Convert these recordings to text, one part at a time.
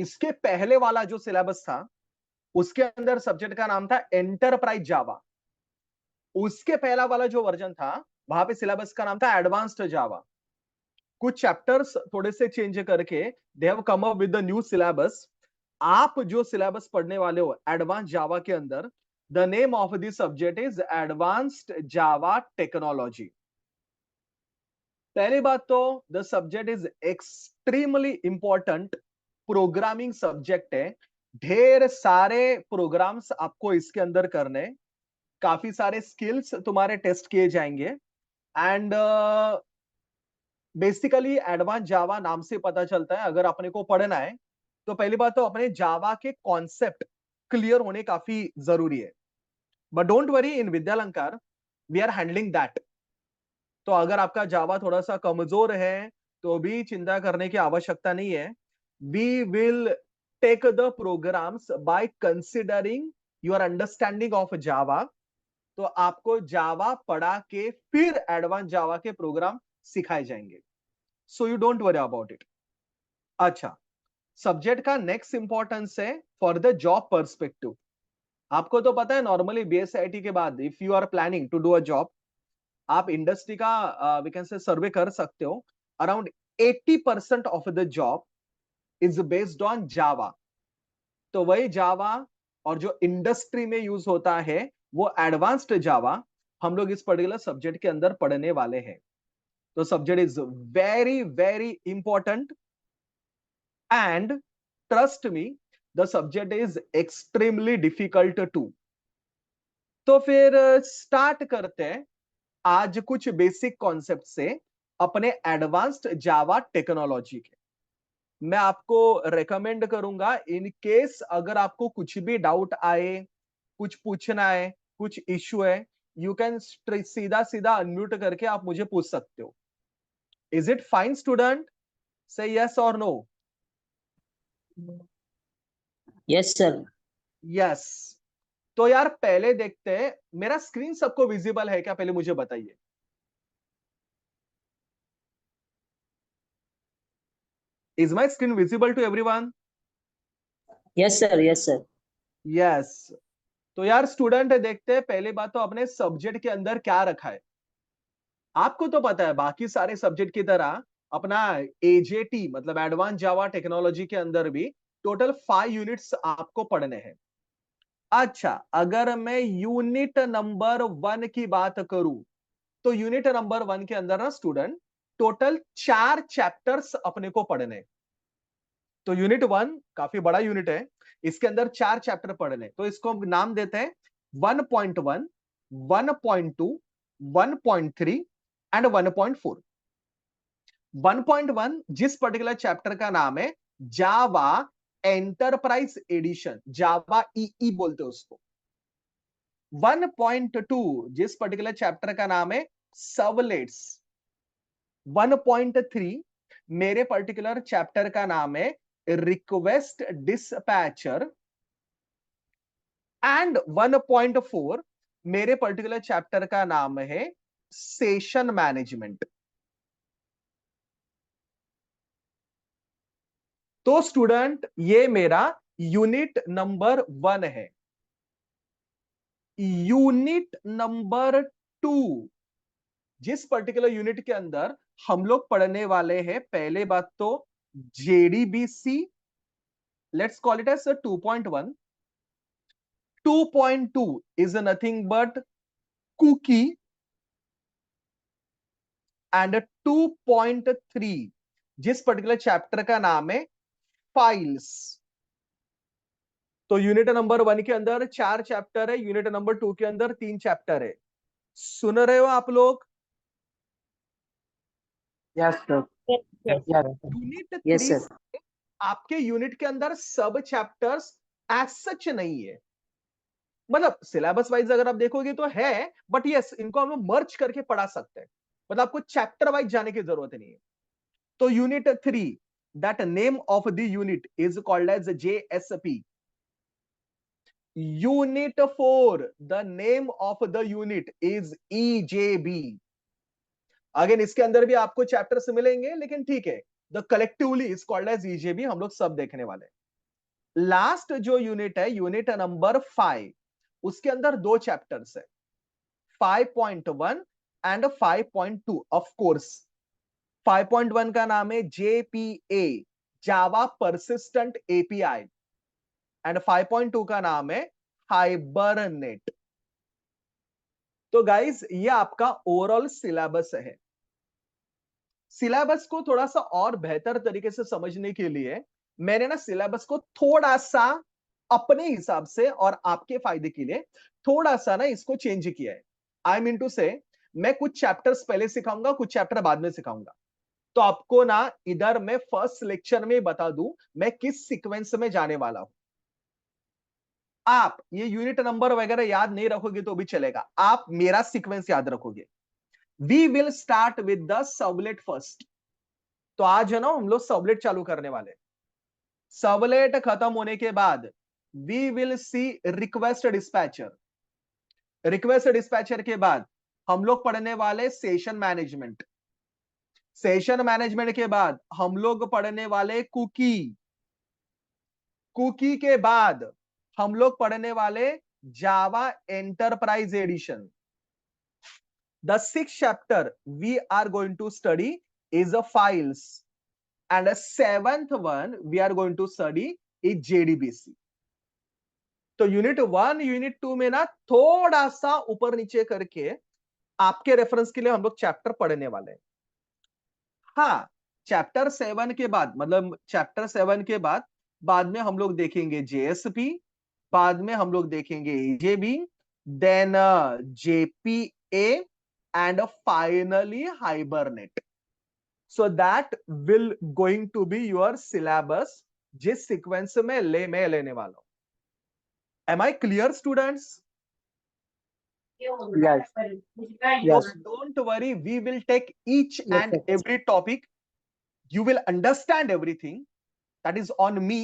इसके पहले वाला जो सिलेबस था उसके अंदर सब्जेक्ट का नाम था एंटरप्राइज जावा। उसके पहला वाला जो वर्जन था वहां पे सिलेबस का नाम था एडवांस्ड जावा। कुछ चैप्टर्स थोड़े से चेंज करके they have come up with the new syllabus. आप जो सिलेबस पढ़ने वाले हो एडवांस जावा के अंदर, the name of the subject is advanced Java technology. पहली बात तो the subject is extremely important, programming subject है। ढेर सारे प्रोग्राम्स आपको इसके अंदर करने, काफी सारे स्किल्स तुम्हारे टेस्ट किए जाएंगे। एंड बेसिकली एडवांस जावा नाम से पता चलता है अगर अपने को पढ़ना है तो पहली बात तो अपने जावा के कॉन्सेप्ट क्लियर होने काफी जरूरी है। But don't worry, in Vidyalankar we are handling that. तो अगर आपका जावा थोड़ा सा कमजोर है तो भी चिंता करने की आवश्यकता नहीं है। We will take the programs by considering your understanding of Java. तो आपको जावा पढ़ा के फिर एडवांस जावा के प्रोग्राम सिखाए जाएंगे। So you don't worry about it. अच्छा, सब्जेक्ट का नेक्स्ट इंपॉर्टेंस है फॉर द जॉब पर्सपेक्टिव। आपको तो पता है नॉर्मली बीएसआईटी के बाद if you are planning to do a job, आप इंडस्ट्री का वी कैन से सर्वे कर सकते हो। Around 80% of the job is based on Java. तो वही जावा और जो इंडस्ट्री में यूज होता है वो एडवांस्ड जावा हम लोग इस पर्टिकुलर सब्जेक्ट के अंदर पढ़ने वाले हैं। तो subject is very very important and trust me the subject is extremely difficult too. तो फिर स्टार्ट करते हैं आज कुछ बेसिक कॉन्सेप्ट से अपने एडवांस्ड जावा टेक्नोलॉजी के। मैं आपको रेकमेंड करूंगा इन केस अगर आपको कुछ भी डाउट आए, कुछ पूछना है, कुछ इश्यू है, यू कैन सीधा सीधा अनम्यूट करके आप मुझे पूछ सकते हो। Is it fine student? से यस और नो? Yes sir. यस। तो यार पहले देखते हैं, मेरा स्क्रीन सबको विजिबल है क्या पहले मुझे बताइए। Is my screen visible to everyone? Yes sir. Yes sir. Yes. तो यार स्टूडेंट देखते हैं पहले बात तो अपने सब्जेक्ट के अंदर क्या रखा है। आपको तो पता है बाकी सारे सब्जेक्ट की तरह अपना एजेटी मतलब एडवांस जावा टेक्नोलॉजी के अंदर भी टोटल 5 यूनिट्स आपको पढ़ने हैं। अच्छा, अगर मैं यूनिट नंबर 1 की बात करूं तो यूनिट नंबर 1 के अंदर ना स्टूडेंट टोटल 4 चैप्टर्स अपने को पढ़ने हैं। तो यूनिट 1 काफी बड़ा यूनिट है, इसके अंदर 4 चैप्टर पढ़ने, तो इसको हम नाम देते हैं 1.1, 1.2, 1.3 एंड 1.4। 1.1 जिस पर्टिकुलर चैप्टर का नाम है जावा एंटरप्राइज एडिशन, जावा ईई बोलते हैं उसको। 1.2 जिस पर्टिकुलर चैप्टर का नाम है सर्वलेट्स। 1.3 मेरे पर्टिकुलर चैप्टर का नाम है रिक्वेस्ट डिस्पैचर। एंड 1.4 मेरे पर्टिकुलर चैप्टर का नाम है सेशन मैनेजमेंट। तो स्टूडेंट ये मेरा यूनिट नंबर 1 है। यूनिट नंबर 2 जिस पर्टिकुलर यूनिट के अंदर हम लोग पढ़ने वाले हैं, पहले बात तो JDBC, let's call it as 2.1। 2.2 is nothing but cookie and 2.3 जिस पर्टिकुलर चैप्टर का नाम है फाइल्स। तो यूनिट नंबर 1 के अंदर 4 चैप्टर है, यूनिट नंबर 2 के अंदर 3 चैप्टर है। सुन रहे हो आप लोग? Yes sir. Unit yes 3 sir. से आपके यूनिट के अंदर सब चैप्टर्स एज सच नहीं है। मतलब सिलेबस वाइज अगर आप देखोगे तो है, बट यस इनको हम मर्ज करके पढ़ा सकते हैं। मतलब आपको चैप्टर वाइज जाने की जरूरत नहीं है। तो unit 3, that name of the unit is called as JSP. Unit 4, the name of the unit is EJB. Again इसके अंदर भी आपको चैप्टर्स मिलेंगे लेकिन ठीक है, the collectively is called as EJB, हम लोग सब देखने वाले हैं। लास्ट जो यूनिट है, यूनिट नंबर 5, उसके अंदर 2 चैप्टर्स है, 5.1 एंड 5.2। ऑफ कोर्स 5.1 का नाम है JPA, Java persistent API, and 5.2 का नाम है हाइबरनेट। तो गाइस ये आपका ओवरऑल सिलेबस है। सिलेबस को थोड़ा सा और बेहतर तरीके से समझने के लिए मैंने ना सिलेबस को थोड़ा सा अपने हिसाब से और आपके फायदे के लिए थोड़ा सा ना इसको चेंज किया है। आई मीन टू से मैं कुछ चैप्टर्स पहले सिखाऊंगा, कुछ चैप्टर बाद में सिखाऊंगा। तो आपको ना इधर मैं फर्स्ट लेक्चर में बता दूं मैं किस सीक्वेंस में जाने वाला हूं। आप ये यूनिट नंबर वगैरह याद नहीं रखोगे तो भी चलेगा, आप मेरा सीक्वेंस याद रखोगे। We will start with the servlet first. तो आज है ना हम लोग सर्वलेट चालू करने वाले। सर्वलेट खत्म होने के बाद we will see request dispatcher. Request dispatcher के बाद हम लोग पढ़ने वाले सेशन मैनेजमेंट। सेशन मैनेजमेंट के बाद हम लोग पढ़ने वाले कुकी। कुकी के बाद हम लोग पढ़ने वाले Java Enterprise Edition. The sixth chapter we are going to study is the files, and the seventh one we are going to study is JDBC. तो यूनिट 1 यूनिट 2 में ना थोड़ा सा ऊपर नीचे करके आपके रेफरेंस के लिए हम लोग चैप्टर पढ़ने वाले हैं। हाँ, चैप्टर 7 के बाद मतलब चैप्टर 7 के बाद में हम लोग देखेंगे JSP, बाद में हम लोग देखेंगे AJB, then JPA and finally hibernate. So that will going to be your syllabus जिस सीक्वेंस में मैं लेने वाला हूं। Am I clear students? Yes. So Yes. don't worry, we will take each Yes, and sir. every topic. You will understand everything. That is on me.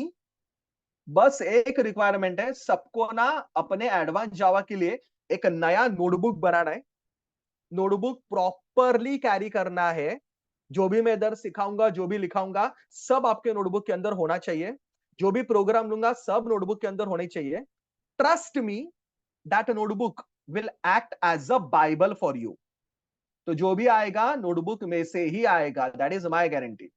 बस एक requirement है, सबको ना अपने एडवांस जावा के लिए एक नया नोटबुक बनाना है। नोटबुक प्रॉपरली कैरी करना है। जो भी मैं इधर सिखाऊंगा, जो भी लिखाऊंगा, सब आपके नोटबुक के अंदर होना चाहिए। जो भी प्रोग्राम लूंगा सब नोटबुक के अंदर होने चाहिए। Trust me, that notebook will act as a Bible for you. तो जो भी आएगा नोटबुक में से ही आएगा, that is my guarantee.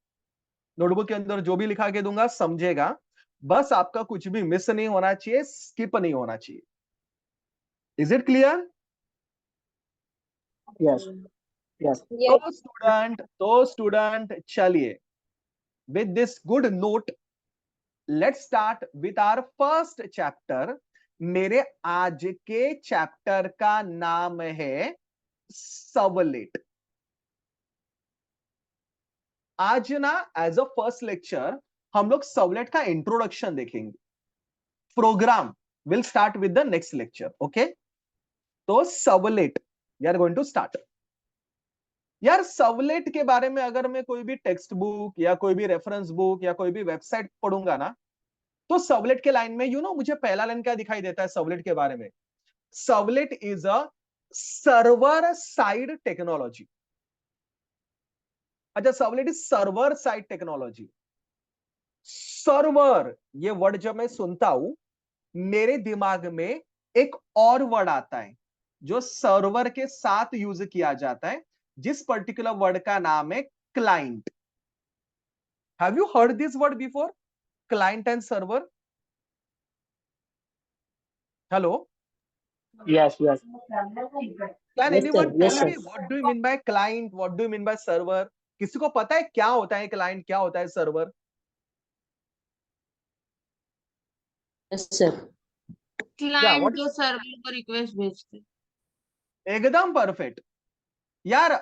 Notebook के अंदर जो भी लिखा के दूंगा समझेगा, बस आपका कुछ भी मिस नहीं होना चाहिए, स्किप नहीं होना चाहिए। Is it clear? Yes. Yes. तो स्टूडेंट चलिए, with this good note let's start with our first chapter. मेरे आज के चैप्टर का नाम है सर्वलेट। आज ना एज अ फर्स्ट लेक्चर हम लोग सर्वलेट का इंट्रोडक्शन देखेंगे। Program will start with the next lecture. Okay, तो servlet we are going to start. यार सर्वलेट के बारे में अगर मैं कोई भी टेक्स्ट बुक या कोई भी रेफरेंस बुक या कोई भी वेबसाइट पढ़ूंगा ना, तो सर्वलेट के लाइन में मुझे पहला लाइन क्या दिखाई देता है सर्वलेट के बारे में? Servlet is a server side technology. अच्छा, servlet is server side technology. Server ये वर्ड जब मैं सुनता हूं, मेरे दिमाग में एक और वर्ड आता है जो सर्वर के साथ यूज किया जाता है, जिस पर्टिकुलर वर्ड का नाम है client. Have you heard this word before? Client and server. Hello, Yes. Yes. Can Yes, sir. Anyone Yes, tell sir. Me what do you mean by client, what do you mean by server? किसी को पता है क्या होता है client, क्या होता है सर्वर? Yes, sir. या क्लाइंट व्हाट जो इज? सर्वर को रिक्वेस्ट भेजते। एकदम परफेक्ट यार।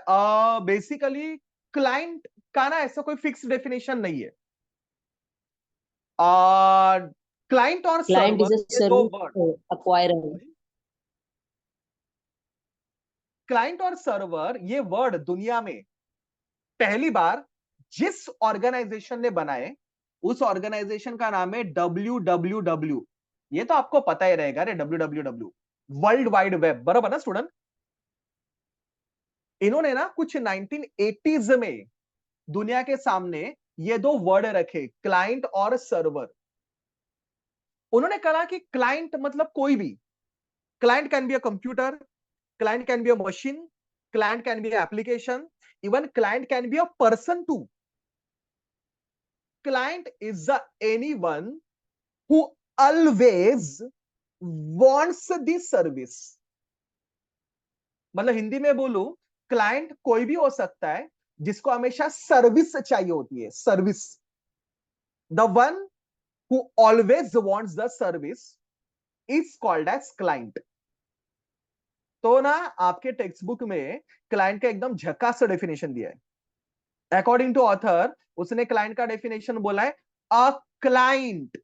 बेसिकली क्लाइंट का ना ऐसा कोई फिक्स डेफिनेशन नहीं है। क्लाइंट और Client is सर्वर a ये दो service वर्ड, acquirer. क्लाइंट और सर्वर ये वर्ड दुनिया में पहली बार जिस ऑर्गेनाइजेशन ने बनाए, उस ऑर्गेनाइजेशन का नाम है WWW। ये तो आपको पता ही रहेगा रे, WWW वर्ल्ड वाइड वेब, बराबर ना स्टूडेंट? इन्होंने ना कुछ 1980s में दुनिया के सामने ये दो वर्ड रखे, क्लाइंट और सर्वर। उन्होंने कहा कि क्लाइंट मतलब कोई भी, client can be a computer, client can be a machine, client can be application, even client can be a person too. Client is the anyone who always wants the service. मतलब हिंदी में बोलूं, client कोई भी हो सकता है जिसको हमेशा सर्विस चाहिए होती है. Service. The one who always wants the service is called as client. तो ना आपके टेक्स्ट बुक में क्लाइंट का एकदम झकास डेफिनेशन दिया है. अकॉर्डिंग टू ऑथर, उसने क्लाइंट का डेफिनेशन बोला है, a client,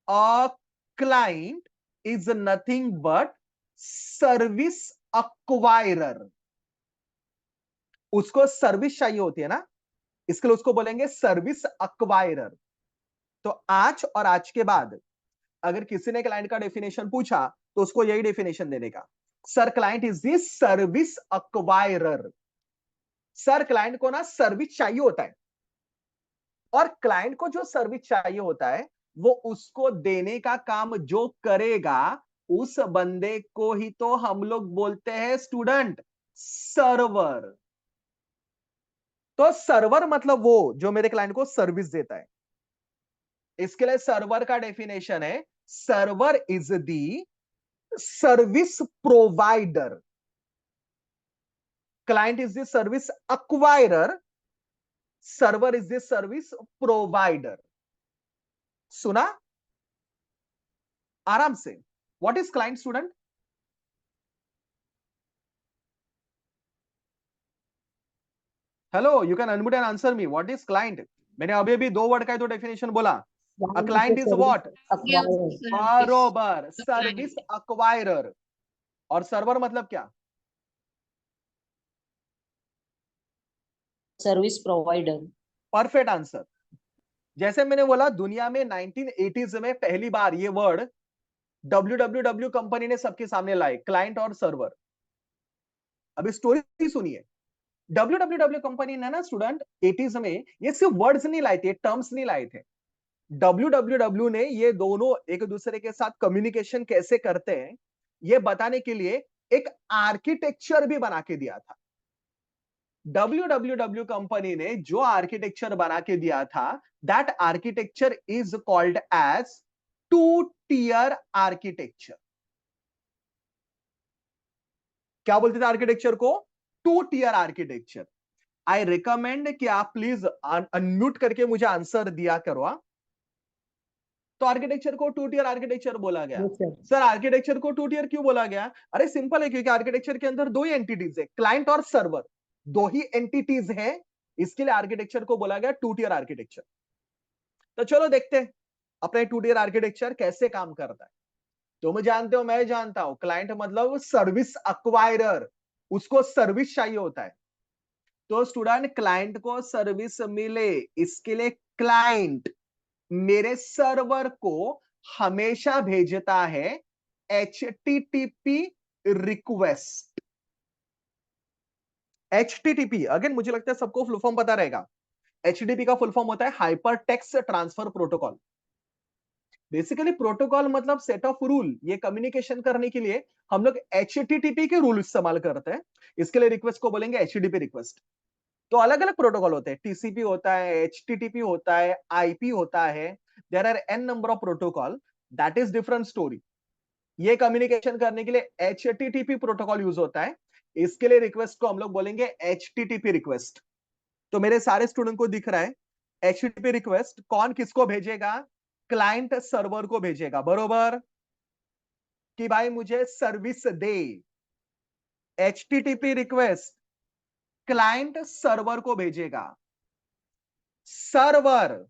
a client is nothing but service acquirer. उसको सर्विस चाहिए होती है ना, इसके लिए उसको बोलेंगे सर्विस अक्वायरर. तो आज और आज के बाद अगर किसी ने क्लाइंट का डेफिनेशन पूछा तो उसको यही डेफिनेशन देने का, sir client is this service acquirer. Sir client को ना सर्विस चाहिए होता है, और क्लाइंट को जो सर्विस चाहिए होता है वो उसको देने का काम जो करेगा, उस बंदे को ही तो हम लोग बोलते हैं स्टूडेंट सर्वर. तो सर्वर मतलब वो जो मेरे क्लाइंट को सर्विस देता है. इसके लिए सर्वर का डेफिनेशन है, server is the service provider. Client is the service acquirer, server is the service provider. सुना आराम से. What is client student? Hello, you can unmute and answer me. What is client? मैंने अभी अभी दो word का ही तो डेफिनेशन बोला. A client is what? बरोबर, सर्विस अक्वायरर. और सर्वर मतलब क्या? Service provider. Perfect answer. जैसे मैंने बोला, दुनिया में 1980s में पहली बार ये वर्ड डब्ल्यू कंपनी ने सबके सामने लाए, क्लाइंट और सर्वर. अभी स्टोरी सुनिए. डब्ल्यू कंपनी ने ना स्टूडेंट 80s में ये सिर्फ वर्ड्स नहीं लाए थे, टर्म्स नहीं लाए थे. डब्ल्यू ने ये दोनों एक दूसरे के साथ कम्युनिकेशन कैसे करते हैं ये बताने के लिए एक आर्किटेक्चर भी बना के दिया था. डब्ल्यू कंपनी ने जो आर्किटेक्चर बना के दिया था, that architecture is called as two tier architecture. क्या बोलते थे आर्किटेक्चर को? Two tier architecture. I recommend कि आप प्लीज अनम्यूट करके मुझे आंसर दिया करो. तो आर्किटेक्चर को टू टियर आर्किटेक्चर बोला गया. Yes, sir. सर आर्किटेक्चर को टू टियर क्यों बोला गया? अरे सिंपल है, क्योंकि आर्किटेक्चर के अंदर दो ही एंटिटीज है, क्लाइंट और सर्वर. दो ही एंटिटीज है, इसके लिए आर्किटेक्चर को बोला गया टू टियर आर्किटेक्चर. तो चलो देखते हैं अपने टू टियर आर्किटेक्चर कैसे काम करता है. तुम जानते हो, मैं जानता हूं, क्लाइंट मतलब सर्विस अक्वायरर. उसको सर्विस चाहिए होता है. तो स्टूडेंट, क्लाइंट को सर्विस मिले इसके लिए क्लाइंट मेरे सर्वर को हमेशा भेजता है HTTP रिक्वेस्ट. HTTP अगेन मुझे लगता है सबको फुल फॉर्म पता रहेगा. HTTP का फुल फॉर्म होता है hyper text transfer protocol. Basically protocol मतलब सेट ऑफ रूल. ये कम्युनिकेशन करने के लिए हम लोग HTTP के रूल इस्तेमाल करते हैं. इसके लिए रिक्वेस्ट को बोलेंगे HTTP रिक्वेस्ट. तो अलग अलग प्रोटोकॉल होते हैं, TCP होता है, HTTP होता है, IP होता है. There are n number of protocol. That is different story. ये कम्युनिकेशन करने के लिए HTTP प्रोटोकॉल यूज होता है. इसके लिए रिक्वेस्ट को हम लोग बोलेंगे HTTP रिक्वेस्ट. तो मेरे सारे स्टूडेंट को दिख रहा है, HTTP रिक्वेस्ट कौन किसको भेजेगा? क्लाइंट सर्वर को भेजेगा. बरोबर कि भाई मुझे सर्विस दे. HTTP रिक्वेस्ट क्लाइंट सर्वर को भेजेगा. सर्वर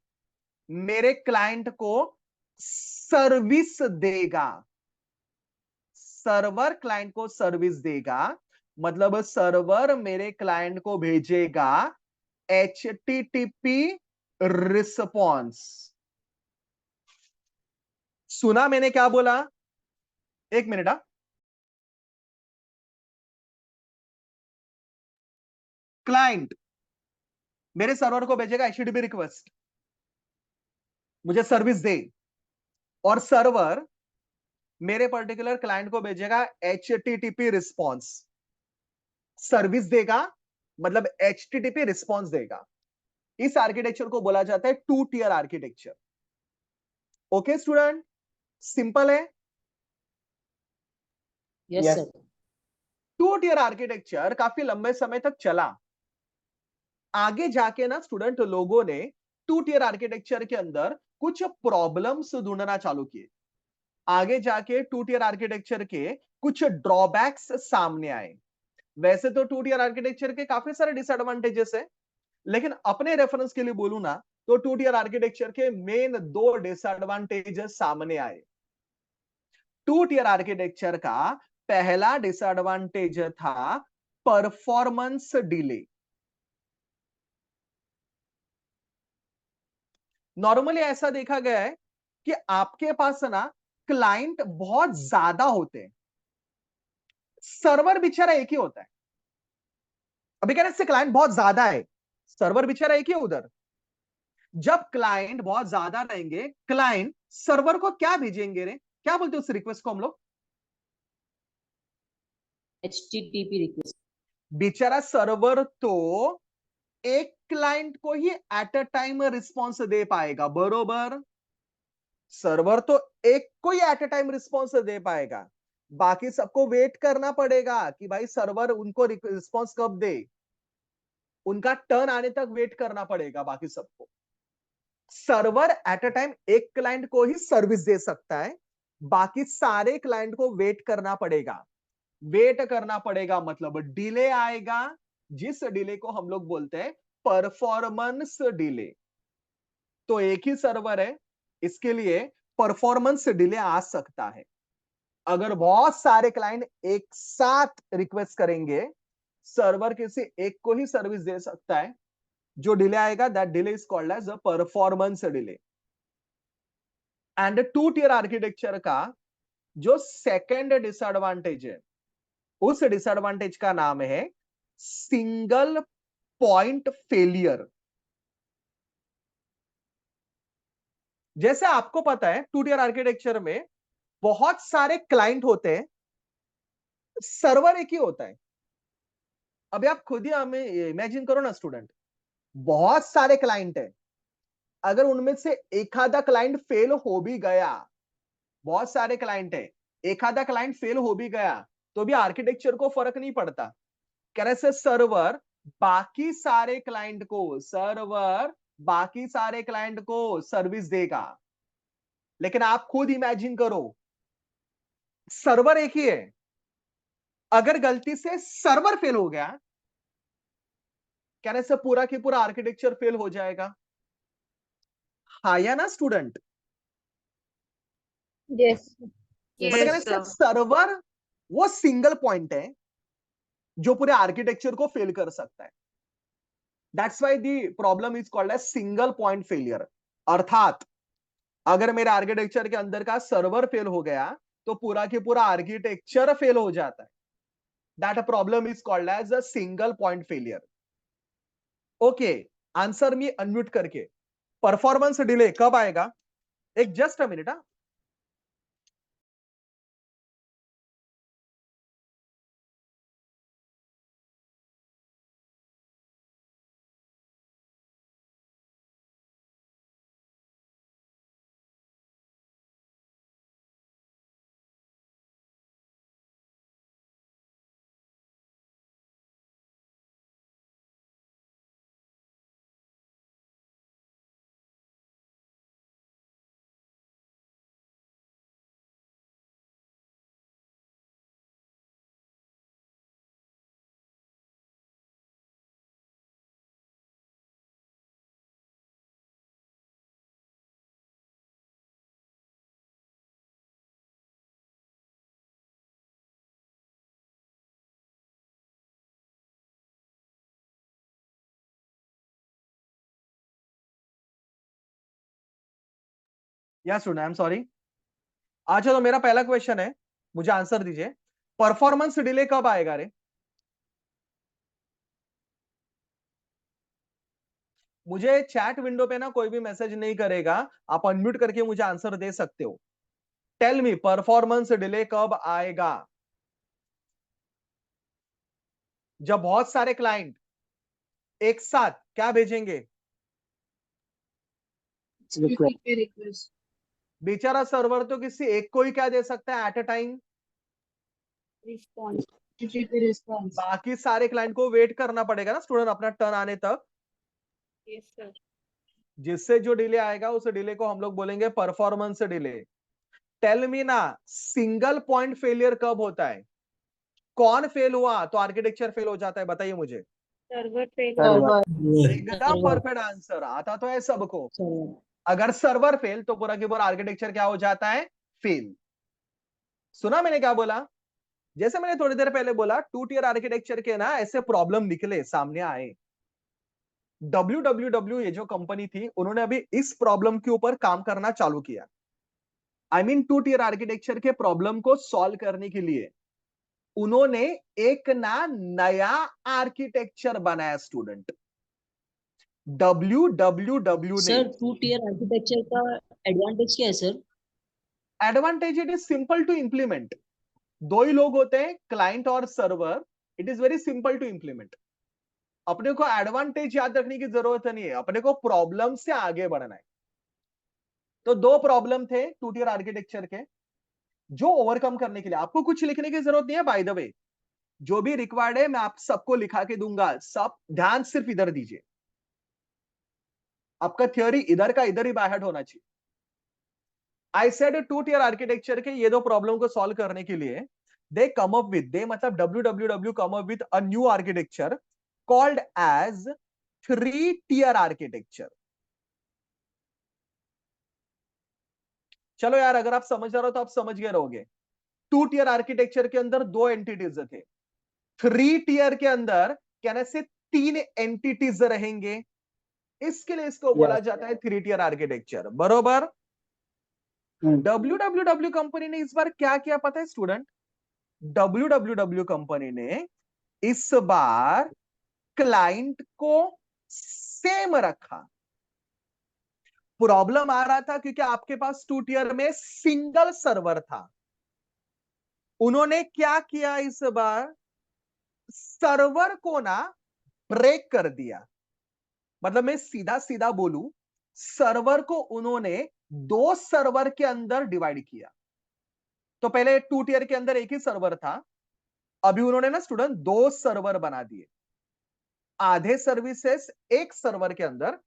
मेरे क्लाइंट को सर्विस देगा. सर्वर क्लाइंट को सर्विस देगा, मतलब सर्वर मेरे क्लाइंट को भेजेगा HTTP रिस्पॉन्स. सुना मैंने क्या बोला? एक मिनट. क्लाइंट मेरे सर्वर को भेजेगा HTTP रिक्वेस्ट, मुझे सर्विस दे. और सर्वर मेरे पर्टिकुलर क्लाइंट को भेजेगा HTTP रिस्पॉन्स, सर्विस देगा, मतलब HTTP रिस्पॉन्स देगा। इस आर्किटेक्चर को बोला जाता है 2 tier architecture. Okay student, simple है। Yes, Yes. sir. 2 tier architecture काफी लंबे समय तक चला। आगे जाके ना स्टूडेंट लोगों ने 2 टियर आर्किटेक्चर के अंदर कुछ प्रॉब्लम्स ढूंढना चालू किए। आगे जाके 2 टियर आर्किटेक्चर के कुछ ड्रॉबैक्स सामने आए। वैसे तो 2 टियर आर्किटेक्चर के काफी सारे डिसएडवांटेजेस है, लेकिन अपने रेफरेंस के लिए बोलूं ना तो 2 टियर आर्किटेक्चर के मेन 2 डिसएडवांटेजेस सामने आए। 2 टियर आर्किटेक्चर का पहला डिसएडवांटेज था परफॉर्मेंस डिले। नॉर्मली ऐसा देखा गया है कि आपके पास ना क्लाइंट बहुत ज्यादा होते हैं, सर्वर बेचारा एक ही होता है। अभी कह रहे इससे क्लाइंट बहुत ज्यादा है, सर्वर बेचारा एक ही है उधर। जब क्लाइंट बहुत ज्यादा रहेंगे, क्लाइंट सर्वर को क्या भेजेंगे रे, क्या बोलते हैं उस रिक्वेस्ट को हम लोग? HTTP request. बेचारा सर्वर तो एक क्लाइंट को ही एट अ टाइम रिस्पॉन्स दे पाएगा, बरोबर? सर्वर तो एक को ही एट अ टाइम रिस्पॉन्स दे पाएगा, बाकी सबको वेट करना पड़ेगा कि भाई सर्वर उनको रिस्पॉन्स कब दे, उनका टर्न आने तक वेट करना पड़ेगा बाकी सबको। सर्वर एट अ टाइम एक क्लाइंट को ही सर्विस दे सकता है, बाकी सारे क्लाइंट को वेट करना पड़ेगा। वेट करना पड़ेगा मतलब डिले आएगा, जिस डिले को हम लोग बोलते हैं परफॉर्मेंस डिले। तो एक ही सर्वर है, इसके लिए परफॉर्मेंस डिले आ सकता है। अगर बहुत सारे क्लाइंट एक साथ रिक्वेस्ट करेंगे, सर्वर किसी एक को ही सर्विस दे सकता है, जो डिले आएगा that delay is called as a performance delay. And 2 tier architecture का जो सेकंड डिसएडवांटेज है, उस डिसएडवांटेज का नाम है सिंगल पॉइंट फेलियर। जैसे आपको पता है 2 टियर आर्किटेक्चर में बहुत सारे क्लाइंट होते हैं, सर्वर एक ही होता है। अभी आप खुद ही हमें इमेजिन करो ना स्टूडेंट, बहुत सारे क्लाइंट है, अगर उनमें से एक आधा क्लाइंट फेल हो भी गया, बहुत सारे क्लाइंट है, एक आधा क्लाइंट फेल हो भी गया तो भी आर्किटेक्चर को फर्क नहीं पड़ता। कैसे सर्वर बाकी सारे क्लाइंट को, सर्वर बाकी सारे क्लाइंट को सर्विस देगा। लेकिन आप खुद इमेजिन करो, सर्वर एक ही है, अगर गलती से सर्वर फेल हो गया, कहने से पूरा की पूरा आर्किटेक्चर फेल हो जाएगा। हाँ या ना स्टूडेंट? Yes. बट Yes, कहने से sir. सर्वर वो सिंगल पॉइंट है जो पूरे आर्किटेक्चर को फेल कर सकता है। That's why the problem is called as single point failure. अर्थात अगर मेरे आर्किटेक्चर के अंदर का सर्वर फेल हो गया तो पूरा की पूरा आर्किटेक्चर फेल हो जाता है। That problem is called as a single point failure. Okay, answer me unmute करके, परफॉर्मेंस डिले कब आएगा? एक जस्ट अ मिनट। या स्टूडेंट, आई एम सॉरी। अच्छा, तो मेरा पहला क्वेश्चन है, मुझे आंसर दीजिए, परफॉर्मेंस डिले कब आएगा रे? मुझे चैट विंडो पे ना कोई भी मैसेज नहीं करेगा, आप अनम्यूट करके मुझे आंसर दे सकते हो। टेल मी परफॉर्मेंस डिले कब आएगा? जब बहुत सारे क्लाइंट एक साथ क्या भेजेंगे? HTTP request. बेचारा सर्वर तो किसी एक को ही क्या दे सकता है at a time, Response. HTTP response. बाकी सारे क्लाइंट को वेट करना पड़ेगा ना स्टूडेंट अपना टर्न आने तक। Yes, sir. जिससे जो डिले आएगा उस डिले को हम लोग बोलेंगे परफॉर्मेंस डिले। टेल मी ना, सिंगल पॉइंट फेलियर कब होता है? कौन फेल हुआ तो आर्किटेक्चर फेल हो जाता है, बताइए मुझे। Server fail. Server. एकदम Server. परफेक्ट आंसर, आता तो है सबको। Server. अगर सर्वर फेल तो पूरा की पूरा आर्किटेक्चर क्या हो जाता है? फेल। सुना मैंने क्या बोला? जैसे मैंने थोड़ी देर पहले बोला, 2 टियर आर्किटेक्चर के ना ऐसे प्रॉब्लम निकले, सामने आए। WWW ये जो कंपनी थी, उन्होंने अभी इस प्रॉब्लम के ऊपर काम करना चालू किया। आई मीन 2 टियर आर्किटेक्चर के प्रॉब्लम को सॉल्व करने के लिए उन्होंने एक ना नया आर्किटेक्चर बनाया स्टूडेंट। WWW ने। सर 2 tier आर्किटेक्चर का एडवांटेज क्या है sir? Advantage, it is simple to implement. दो ही लोग होते हैं, क्लाइंट और server. It is very simple to implement. अपने को एडवांटेज याद रखने की जरूरत नहीं है, अपने को प्रॉब्लम से आगे बढ़ना है। तो दो प्रॉब्लम थे 2 टियर आर्किटेक्चर के, जो ओवरकम करने के लिए आपको कुछ लिखने की जरूरत नहीं है। बाय द वे, जो भी रिक्वायर्ड है मैं आप सबको लिखा के दूंगा, सब ध्यान सिर्फ इधर दीजिए। आपका थ्योरी इधर का इधर ही बाय हार्ट होना चाहिए। आई सेड 2 टियर आर्किटेक्चर के ये दो प्रॉब्लम को सॉल्व करने के लिए दे कम अप विद, दे मतलब WWW come up with a new architecture called as 3 tier architecture. चलो यार, अगर आप समझ रहे हो तो आप समझ गए रहोगे। 2 टियर आर्किटेक्चर के अंदर दो एंटिटीज थे, 3 टियर के अंदर कहने से 3 एंटिटीज रहेंगे, इसके लिए इसको बोला जाता है 3 टियर आर्किटेक्चर, बरोबर। WWW कंपनी ने इस बार क्या किया पता है स्टूडेंट? WWW कंपनी ने इस बार क्लाइंट को सेम रखा। प्रॉब्लम आ रहा था क्योंकि आपके पास 2 टियर में सिंगल सर्वर था। उन्होंने क्या किया इस बार? सर्वर को ना ब्रेक कर दिया। मतलब मैं सीधा सीधा बोलूं, सर्वर को उन्होंने दो सर्वर के अंदर डिवाइड किया। तो पहले 2 टियर के अंदर एक ही सर्वर था, अभी उन्होंने ना स्टूडेंट दो सर्वर बना दिए। आधे सर्विसेस एक सर्वर के अंदर,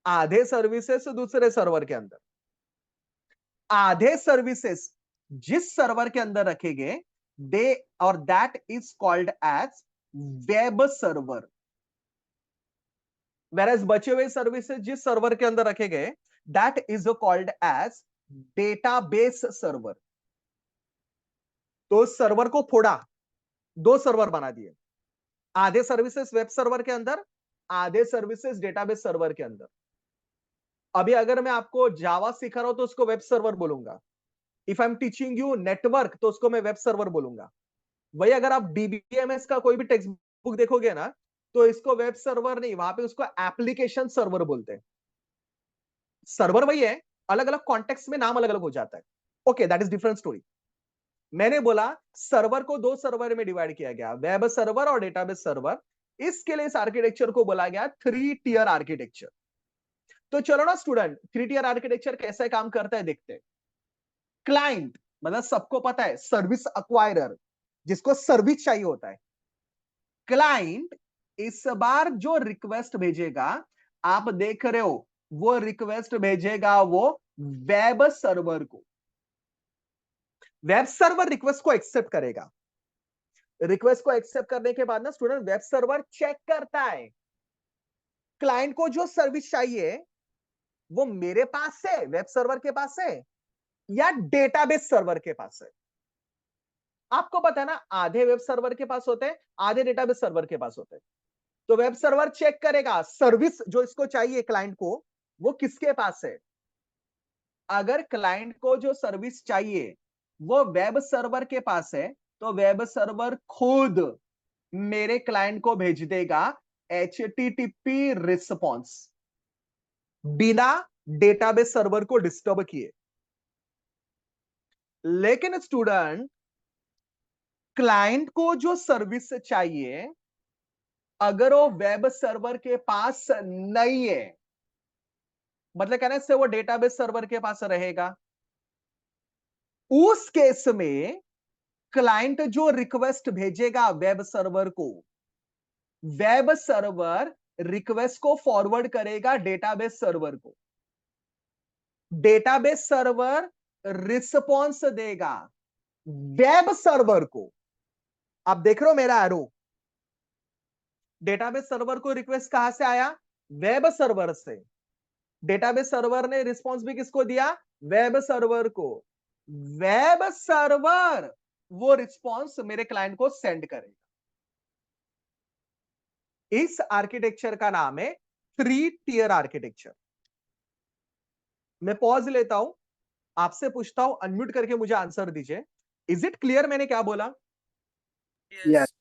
आधे सर्विसेस दूसरे सर्वर के अंदर। आधे सर्विसेस जिस सर्वर के अंदर रखेंगे दे और that is called as web server. Whereas बचे हुए सर्विसेज जिस सर्वर के अंदर रखे गए that is called as database server. तो सर्वर को फोड़ा, दो सर्वर बना दिए, आधे सर्विसेज वेब सर्वर के अंदर, आधे सर्विसेज डेटाबेस सर्वर के अंदर। अभी अगर मैं आपको जावा सिखा रहा हूं तो उसको वेब सर्वर बोलूंगा। If I am teaching you network तो उसको मैं वेब सर्वर बोलूंगा। वही अगर आप डीबीएमएस का कोई भी टेक्स्ट बुक देखोगे ना, तो इसको वेब सर्वर नहीं, वहां पे उसको एप्लीकेशन सर्वर बोलते हैं। सर्वर वही है, अलग अलग कॉन्टेक्स्ट में नाम अलग अलग हो जाता है। Okay, that is different story. मैंने बोला सर्वर को दो सर्वर में डिवाइड किया गया, वेब सर्वर और डेटाबेस सर्वर। इसके लिए इस आर्किटेक्चर को बोला गया 3 टियर आर्किटेक्चर। तो चलो ना स्टूडेंट, 3 टियर आर्किटेक्चर कैसे काम करता है देखते हैं। क्लाइंट मतलब सबको पता है, सर्विस अक्वायरर जिसको सर्विस चाहिए होता है। क्लाइंट इस बार जो रिक्वेस्ट भेजेगा, आप देख रहे हो, वो रिक्वेस्ट भेजेगा वो वेब सर्वर को। वेब सर्वर रिक्वेस्ट को एक्सेप्ट करेगा। रिक्वेस्ट को एक्सेप्ट करने के बाद ना स्टूडेंट, वेब सर्वर चेक करता है क्लाइंट को जो सर्विस चाहिए वो मेरे पास है, वेब सर्वर के पास है, या डेटाबेस सर्वर के पास है। आपको पता है ना, आधे वेब सर्वर के पास होते हैं, आधे डेटाबेस सर्वर के पास होते हैं। तो वेब सर्वर चेक करेगा सर्विस जो इसको चाहिए क्लाइंट को, वो किसके पास है। अगर क्लाइंट को जो सर्विस चाहिए वो वेब सर्वर के पास है, तो वेब सर्वर खुद मेरे क्लाइंट को भेज देगा HTTP रिस्पॉन्स। बिना डेटाबेस सर्वर को डिस्टर्ब किए। लेकिन स्टूडेंट, क्लाइंट को जो सर्विस चाहिए, अगर वो वेब सर्वर के पास नहीं है, मतलब कहने से वो डेटाबेस सर्वर के पास रहेगा, उस केस में क्लाइंट जो रिक्वेस्ट भेजेगा वेब सर्वर को, वेब सर्वर रिक्वेस्ट को फॉरवर्ड करेगा डेटाबेस सर्वर को, डेटाबेस सर्वर रिस्पॉन्स देगा वेब सर्वर को। आप देख रहे हो मेरा एरो, डेटाबेस सर्वर को रिक्वेस्ट कहां से आया? वेब सर्वर से। डेटाबेस सर्वर ने रिस्पॉन्स भी किसको दिया? वेब सर्वर को। वेब सर्वर वो रिस्पॉन्स मेरे क्लाइंट को सेंड करेगा। इस आर्किटेक्चर का नाम है 3 टियर आर्किटेक्चर। मैं पॉज लेता हूं, आपसे पूछता हूं, अनम्यूट करके मुझे आंसर दीजिए। इज इट क्लियर मैंने क्या बोला? Yes.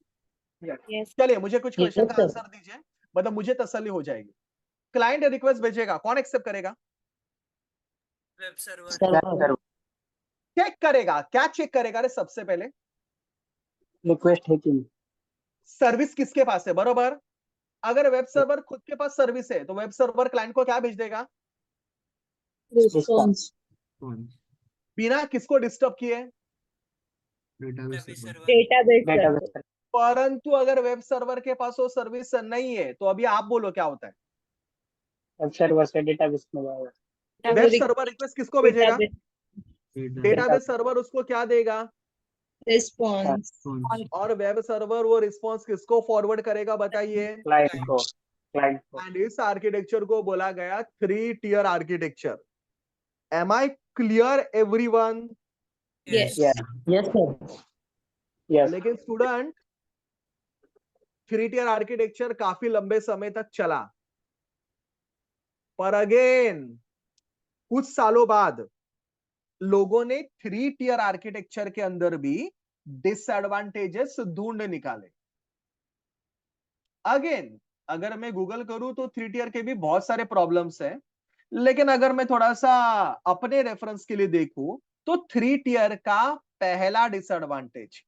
Yes. चलिए मुझे कुछ Yes, क्वेश्चन का sir. आंसर दीजिए, मतलब मुझे तसल्ली हो जाएगी। क्लाइंट रिक्वेस्ट भेजेगा, कौन एक्सेप्ट करेगा? Web server. Server. चेक करेगा, क्या चेक करेगा? अरे सबसे पहले रिक्वेस्ट है कि नहीं। सर्विस किसके पास है, बरोबर? अगर वेब सर्वर खुद के पास सर्विस है तो वेब सर्वर क्लाइंट को क्या भेज देगा? Response. बिना किसको डिस्टर्ब किए। Web server. Database server. Database परंतु अगर वेब सर्वर के पास वो सर्विस नहीं है तो अभी आप बोलो क्या होता है? वेब सर्वर से डेटाबेस में जाएगा। वेब सर्वर रिक्वेस्ट किसको भेजेगा? Database. डेटाबेस सर्वर उसको क्या देगा? Response. और वेब सर्वर वो रिस्पॉन्स किसको फॉरवर्ड करेगा, बताइए? क्लाइंट को एंड इस आर्किटेक्चर को बोला गया 3 tier architecture. Am I clear everyone? Yes. Yes, sir. Yes लेकिन स्टूडेंट, 3 टियर आर्किटेक्चर काफी लंबे समय तक चला, पर अगेन कुछ सालों बाद लोगों ने 3 टियर आर्किटेक्चर के अंदर भी डिसएडवांटेजेस ढूंढ निकाले। अगेन अगर मैं गूगल करूं तो 3 टियर के भी बहुत सारे प्रॉब्लम्स हैं, लेकिन अगर मैं थोड़ा सा अपने रेफरेंस के लिए देखूं तो 3 टियर का पहला disadvantage,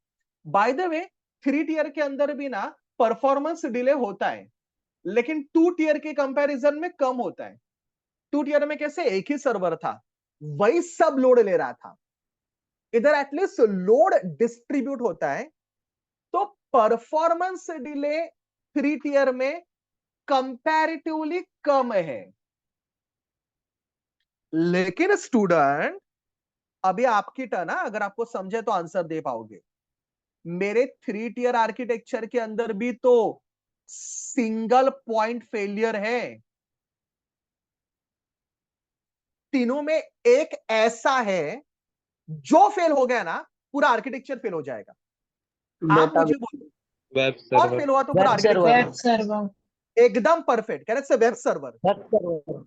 by the way 3 tier के अंदर भी ना परफॉर्मेंस डिले होता है, लेकिन 2 टियर के कंपैरिजन में कम होता है। 2 टियर में कैसे एक ही सर्वर था, वही सब लोड ले रहा था, इधर एटलीस्ट लोड डिस्ट्रीब्यूट होता है, तो परफॉर्मेंस डिले 3 टियर में कंपैरेटिवली कम है। लेकिन स्टूडेंट, अभी आपकी टर्न है, अगर आपको समझे तो आंसर दे पाओगे। मेरे 3 टियर आर्किटेक्चर के अंदर भी तो सिंगल पॉइंट फेलियर है। तीनों में एक ऐसा है जो फेल हो गया ना, पूरा आर्किटेक्चर फेल हो जाएगा। आप मुझे बोलो, वेब और सर्वर फेल हुआ तो पूरा Web architecture server. Web server. एकदम परफेक्ट। करेक्ट से वेब सर्वर, Web server.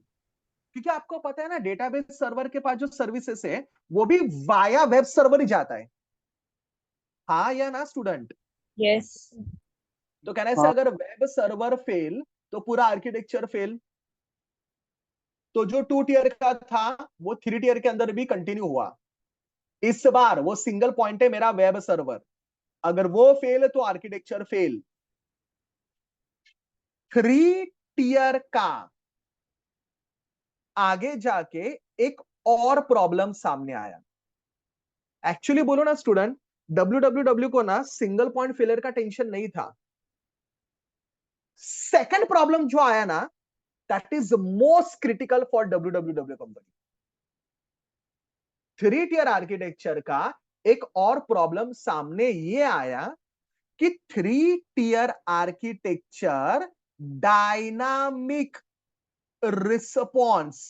क्योंकि आपको पता है ना डेटाबेस सर्वर के पास जो सर्विसेज है वो भी वाया वेब सर्वर ही जाता है, हाँ या ना स्टूडेंट? Yes. तो कहने से हाँ। अगर वेब सर्वर फेल तो पूरा आर्किटेक्चर फेल। तो जो 2 टियर का था वो 3 टियर के अंदर भी कंटिन्यू हुआ। इस बार वो सिंगल पॉइंट है मेरा वेब सर्वर, अगर वो फेल तो आर्किटेक्चर फेल। 3 टियर का आगे जाके एक और प्रॉब्लम सामने आया। एक्चुअली बोलो ना स्टूडेंट, डब्ल्यू को ना सिंगल पॉइंट फेलियर का टेंशन नहीं था। सेकंड प्रॉब्लम जो आया ना, that is most critical for W company. 3 tier architecture का एक और प्रॉब्लम सामने ये आया कि 3 टियर आर्किटेक्चर डायनामिक रिस्पॉन्स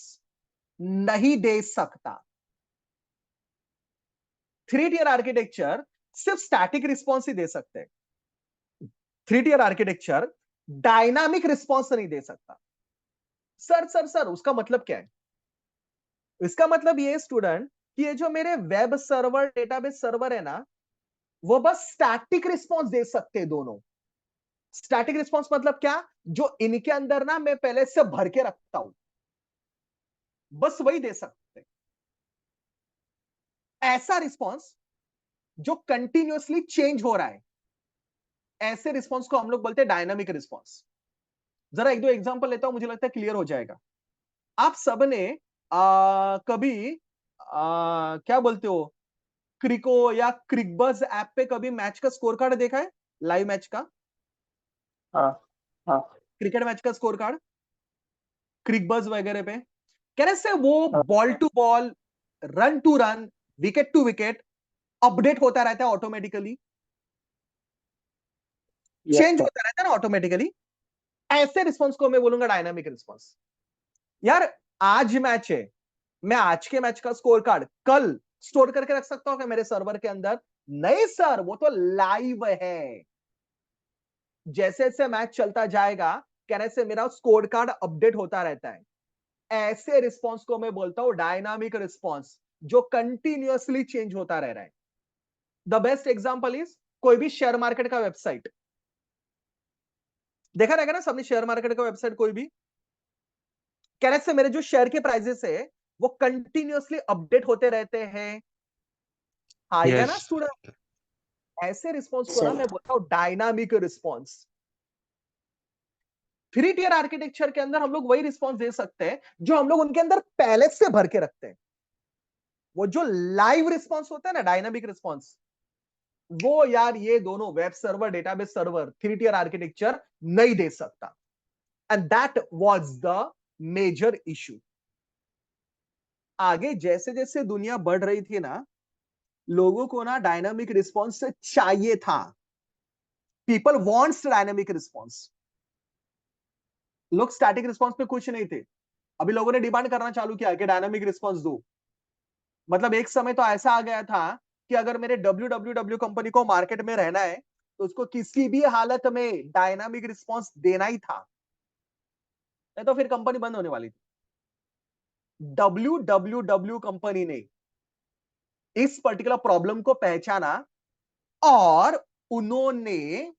नहीं दे सकता। 3 टियर आर्किटेक्चर सिर्फ स्टैटिक रिस्पॉन्स ही दे सकते हैं। 3 टियर आर्किटेक्चर डायनामिक रिस्पॉन्स नहीं दे सकता। सर उसका मतलब क्या है? इसका मतलब ये स्टूडेंट कि ये जो मेरे वेब सर्वर डेटाबेस सर्वर है ना, वो बस स्टैटिक रिस्पॉन्स दे सकते हैं दोनों। स्टैटिक रिस्पॉन्स मतलब क्या? जो इनके अंदर ना मैं पहले से भर के रखता हूं, बस वही दे सकते हैं। ऐसा रिस्पॉन्स जो कंटिन्यूअसली चेंज हो रहा है, ऐसे रिस्पॉन्स को हम लोग बोलते हैं डायनामिक रिस्पॉन्स। जरा एक दो एग्जांपल लेता हूं, मुझे लगता है क्लियर हो जाएगा। आप सबने कभी क्या बोलते हो, क्रिको या क्रिकबज ऐप पे कभी मैच का स्कोर कार्ड देखा है, लाइव मैच का, हाँ हाँ क्रिकेट मैच का स्कोर कार्ड क्रिकबज वगैरह पे? कैसे वो हाँ। Ball to ball, run to run, wicket to wicket update होता रहता है ऑटोमेटिकली, यस चेंज सर। होता रहता है ना ऑटोमेटिकली। ऐसे रिस्पॉन्स को मैं बोलूंगा डायनामिक रिस्पॉन्स। यार आज मैच है, मैं आज के मैच का स्कोर कार्ड कल स्टोर करके रख सकता हूं क्या मेरे सर्वर के अंदर? नहीं सर, वो तो लाइव है। जैसे जैसे मैच चलता जाएगा, कैसे मेरा स्कोर कार्ड अपडेट होता रहता है। ऐसे रिस्पॉन्स को मैं बोलता हूं डायनामिक रिस्पॉन्स, जो कंटिन्यूअसली चेंज होता रह रहा है। द बेस्ट एग्जांपल इज कोई भी शेयर मार्केट का वेबसाइट देखा रहेगा ना सबने, शेयर मार्केट का वेबसाइट कोई भी, कैसे मेरे जो शेयर के प्राइसेस है वो कंटिन्यूअसली अपडेट होते रहते हैं, आएगा ना Yes. स्टूडेंट? ऐसे रिस्पॉन्स को ना मैं बोलता हूं डायनामिक रिस्पॉन्स। 3 टियर आर्किटेक्चर के अंदर हम लोग वही रिस्पॉन्स दे सकते हैं जो हम लोग उनके अंदर पहले से भर के रखते हैं। वो जो लाइव रिस्पॉन्स होता है ना, डायनामिक रिस्पॉन्स, वो यार ये दोनों web server, database server, 3 tier architecture नहीं दे सकता। And that was the major issue. आगे जैसे जैसे दुनिया बढ़ रही थी ना, लोगों को ना डायनामिक रिस्पॉन्स चाहिए था। People wants dynamic response. लोग स्टैटिक रिस्पॉन्स पे खुश नहीं थे, अभी लोगों ने डिमांड करना चालू किया कि डायनामिक रिस्पॉन्स दो। मतलब एक समय तो ऐसा आ गया था कि अगर मेरे www कंपनी को मार्केट में रहना है तो उसको किसी भी हालत में डायनामिक रिस्पॉन्स देना ही था, नहीं तो फिर कंपनी बंद होने वाली थी। www कंपनी ने इस पर्टिकुलर प्रॉब्लम को पहचाना और उन्होंने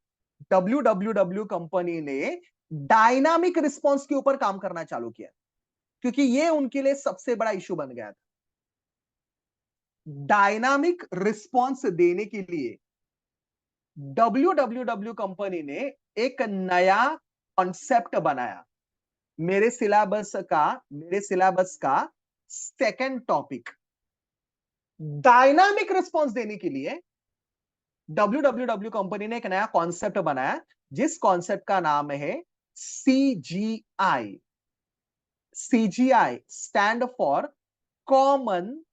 www कंपनी ने डायनामिक रिस्पॉन्स के ऊपर काम करना चालू किया, क्योंकि ये उनके लिए सबसे बड़ा इशू बन गया था। डायनामिक रिस्पॉन्स देने के लिए www कंपनी ने एक नया कॉन्सेप्ट बनाया। मेरे सिलेबस का सेकंड टॉपिक, डायनामिक रिस्पॉन्स देने के लिए www कंपनी ने एक नया कॉन्सेप्ट बनाया, जिस कॉन्सेप्ट का नाम है CGI। CGI stand for common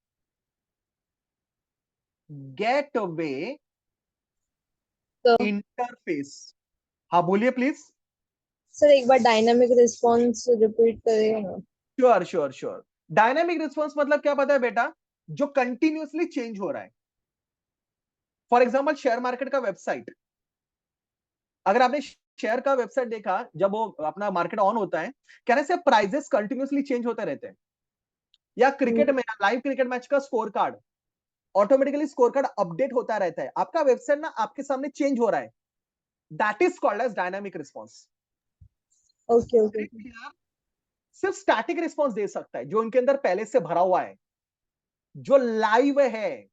gateway तो इंटरफेस। हाँ बोलिए प्लीज। सर एक बार डायनामिक रिस्पॉन्स रिपीट करिए ना। Sure sure sure. Dynamic response मतलब क्या पता है बेटा? जो कंटिन्यूअसली चेंज हो रहा है। फॉर एग्जांपल शेयर मार्केट का वेबसाइट, अगर आपने शेयर का वेबसाइट देखा, जब वो अपना मार्केट ऑन होता है, कैसे प्राइजेस कंटिन्यूअसली चेंज होते रहते हैं। या क्रिकेट में लाइव क्रिकेट मैच का score card, automatically score card update होता रहता है। आपका वेबसाइट ना आपके सामने चेंज हो रहा है, that is called as dynamic response. Okay okay. सिर्फ स्टैटिक रिस्पॉन्स दे सकता है जो उनके अंदर पहले से भरा हुआ है। जो लाइव है,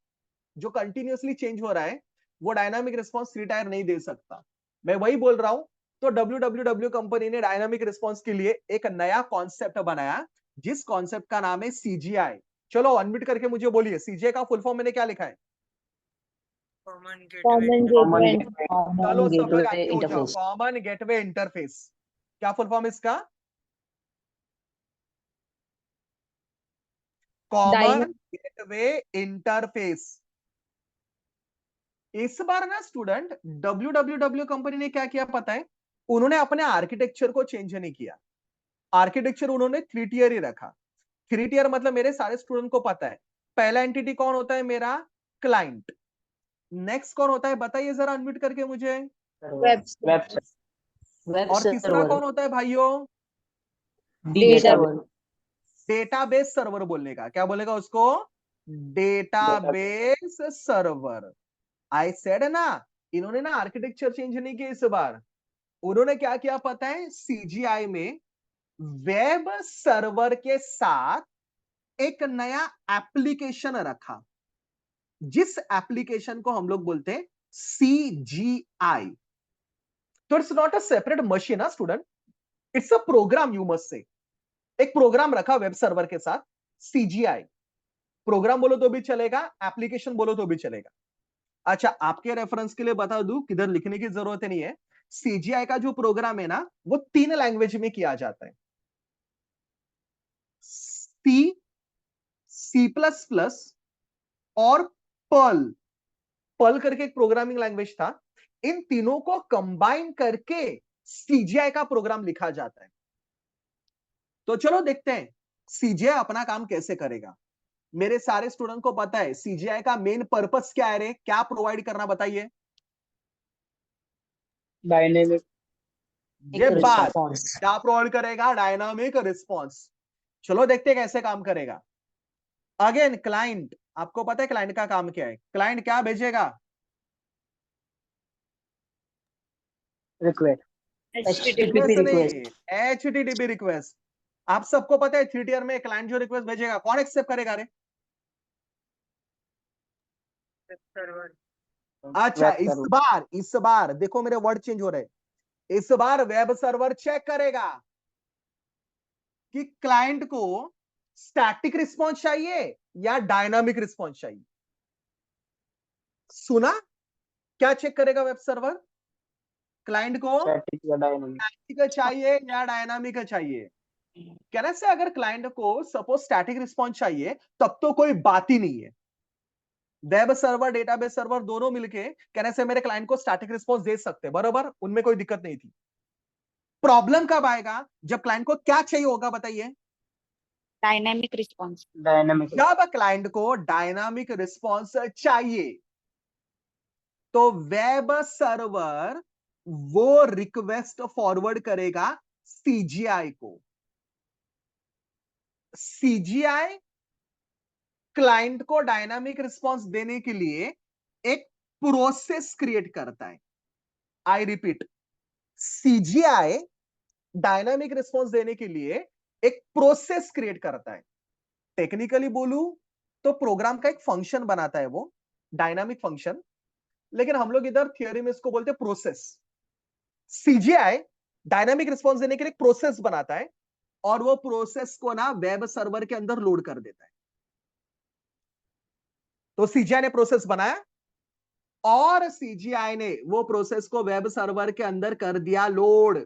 जो कंटिन्यूअसली चेंज हो रहा है, वो डायनामिक रिस्पॉन्स 3 टायर नहीं दे सकता। मैं वही बोल रहा हूं। तो www कंपनी ने डायनामिक रिस्पॉन्स के लिए एक नया कॉन्सेप्ट बनाया, जिस कॉन्सेप्ट का नाम है CGI। चलो अनम्यूट करके मुझे बोलिए, CGI का फुल फॉर्म मैंने क्या लिखा है? Common gateway common common gateway. चलो सब लोग गेटवे एक्टिव हो जाओ। इंटरफेस। कॉमन गेटवे इंटरफेस, क्या फुल फॉर्म इसका? Common gateway interface. इस बार ना स्टूडेंट www कंपनी ने क्या किया पता है? उन्होंने अपने आर्किटेक्चर को चेंज नहीं किया। आर्किटेक्चर उन्होंने 3 टियर ही रखा। 3 टियर मतलब मेरे सारे स्टूडेंट को पता है। पहला एंटिटी कौन होता है मेरा? क्लाइंट। नेक्स्ट कौन होता है बताइए जरा अनम्यूट करके मुझे। वेब वेब और तीसरा सर्वर। कौन होता है भाइयों? डेटाबेस। डेटाबेस सर्वर बोलने का, क्या बोलेगा उसको? Database server. आई सेड ना, इन्होंने ना आर्किटेक्चर चेंज नहीं किया इस बार। उन्होंने क्या किया पता है? CGI में वेब सर्वर के साथ एक नया एप्लीकेशन रखा, जिस एप्लीकेशन को हम लोग बोलते हैं CGI। तो it's not a separate machine है student, it's a program, you must say. एक प्रोग्राम रखा वेब सर्वर के साथ, CGI। प्रोग्राम बोलो तो भी चलेगा, एप्लीकेशन बोलो तो भी चलेगा। अच्छा, आपके रेफरेंस के लिए बता दूं, किधर लिखने की जरूरत नहीं है। CGI का जो प्रोग्राम है ना, वो 3 लैंग्वेज में किया जाता है, C, C++ और पर्ल। पर्ल करके एक प्रोग्रामिंग लैंग्वेज था। इन तीनों को कंबाइन करके CGI का प्रोग्राम लिखा जाता है। तो चलो देखते हैं CGI अपना काम कैसे करेगा। मेरे सारे स्टूडेंट को पता है CGI का मेन पर्पस क्या है रे, क्या प्रोवाइड करना, बताइए। डायनेमिक ये बात response. क्या प्रोवाइड करेगा? Dynamic response. चलो देखते हैं कैसे काम करेगा। अगेन क्लाइंट, आपको पता है क्लाइंट का काम क्या है? क्लाइंट क्या भेजेगा? Request HTTP request request. नहीं, HTTP रिक्वेस्ट। आप सबको पता है 3 टियर में क्लाइंट जो रिक्वेस्ट भेजेगा, कौन एक्सेप्ट करेगा रे? server, अच्छा, वेब इस बार देखो मेरे वर्ड चेंज हो रहे। इस बार वेब सर्वर चेक करेगा कि क्लाइंट को स्टैटिक रिस्पॉन्स चाहिए या डायनामिक रिस्पॉन्स चाहिए। सुना? क्या चेक करेगा वेब सर्वर? क्लाइंट को स्टैटिक या डायनेमिक। स्टैटिक चाहिए या डायनामिक चाहिए। कहने से अगर क्लाइंट को सपोज स्टैटिक रिस्पॉन्स चाहिए, तब तो कोई बात ही नहीं है। वेब सर्वर, डेटाबेस सर्वर दोनों मिलके कहने से मेरे क्लाइंट को स्टैटिक रिस्पॉन्स दे सकते, बराबर, उनमें कोई दिक्कत नहीं थी। प्रॉब्लम कब आएगा? जब क्लाइंट को क्या चाहिए होगा, बताइए। Dynamic response. डायनेमिक जब क्लाइंट को डायनामिक रिस्पॉन्स चाहिए, तो वेब सर्वर वो रिक्वेस्ट फॉरवर्ड करेगा CGI को। CGI क्लाइंट को डायनामिक रिस्पॉन्स देने के लिए एक प्रोसेस क्रिएट करता है। I repeat, CGI dynamic response देने के लिए एक प्रोसेस क्रिएट करता है। टेक्निकली बोलूं तो प्रोग्राम का एक फंक्शन बनाता है वो, डायनामिक फंक्शन, लेकिन हम लोग इधर थियरी में इसको बोलते हैं प्रोसेस। CGI डायनामिक रिस्पॉन्स देने के लिए एक प्रोसेस बनाता है और वो प्रोसेस को ना वेब सर्वर के अंदर लोड कर देता है। तो CGI ने प्रोसेस बनाया और CGI ने वो प्रोसेस को वेब सर्वर के अंदर कर दिया लोड।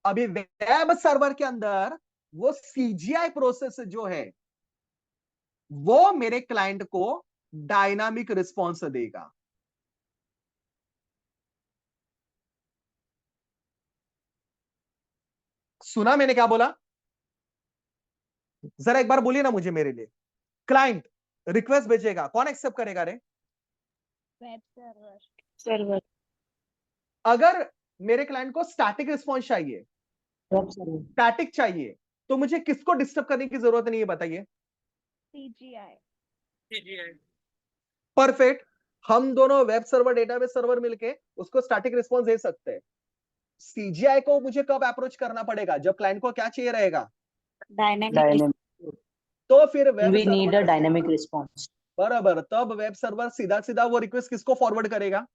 अभी वेब सर्वर के अंदर वो CGI प्रोसेस जो है, वो मेरे क्लाइंट को डायनामिक रिस्पॉन्स देगा। सुना मैंने क्या बोला? जरा एक बार बोलिए ना मुझे, मेरे लिए। क्लाइंट रिक्वेस्ट भेजेगा, कौन एक्सेप्ट करेगा रे? Web server. Server. अगर मेरे क्लाइंट को स्टैटिक रिस्पॉन्स चाहिए, Web server. स्टैटिक चाहिए, तो मुझे किसको डिस्टर्ब करने की जरूरत नहीं है, बताइए। CGI। CGI, perfect. हम दोनों वेब सर्वर, डेटाबेस सर्वर मिलके उसको स्टैटिक रिस्पॉन्स दे सकते हैं। CGI को मुझे कब अप्रोच करना पड़ेगा? जब क्लाइंट को क्या चाहिए रहेगा? Dynamic. डायनेमिक तो फिर web We need a server, dynamic response. बराबर, तब वेब सर्वर सीधा सीधा वो रिक्वेस्ट किसको फॉरवर्ड करेगा?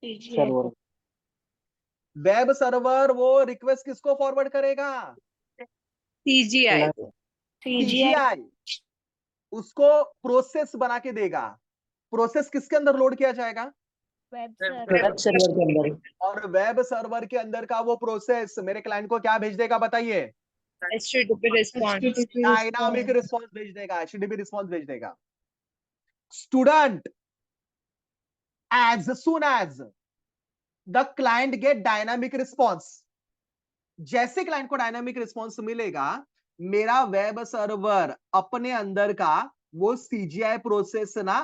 CGI. सर्वर वेब सर्वर वो रिक्वेस्ट किसको फॉरवर्ड करेगा? CGI। CGI. CGI उसको प्रोसेस बना के देगा। प्रोसेस किसके अंदर लोड किया जाएगा? वेब Web server के अंदर. और वेब सर्वर के अंदर का वो प्रोसेस मेरे क्लाइंट को क्या भेज देगा, बताइए? HTTP response। डायनामिक रिस्पॉन्स भेज देगा, HTTP रिस्पॉन्स भेज देगा। Student, as soon as the client get dynamic response, जैसे क्लाइंट को डायनामिक रिस्पॉन्स मिलेगा, मेरा वेब सर्वर अपने अंदर का वो CGI प्रोसेस ना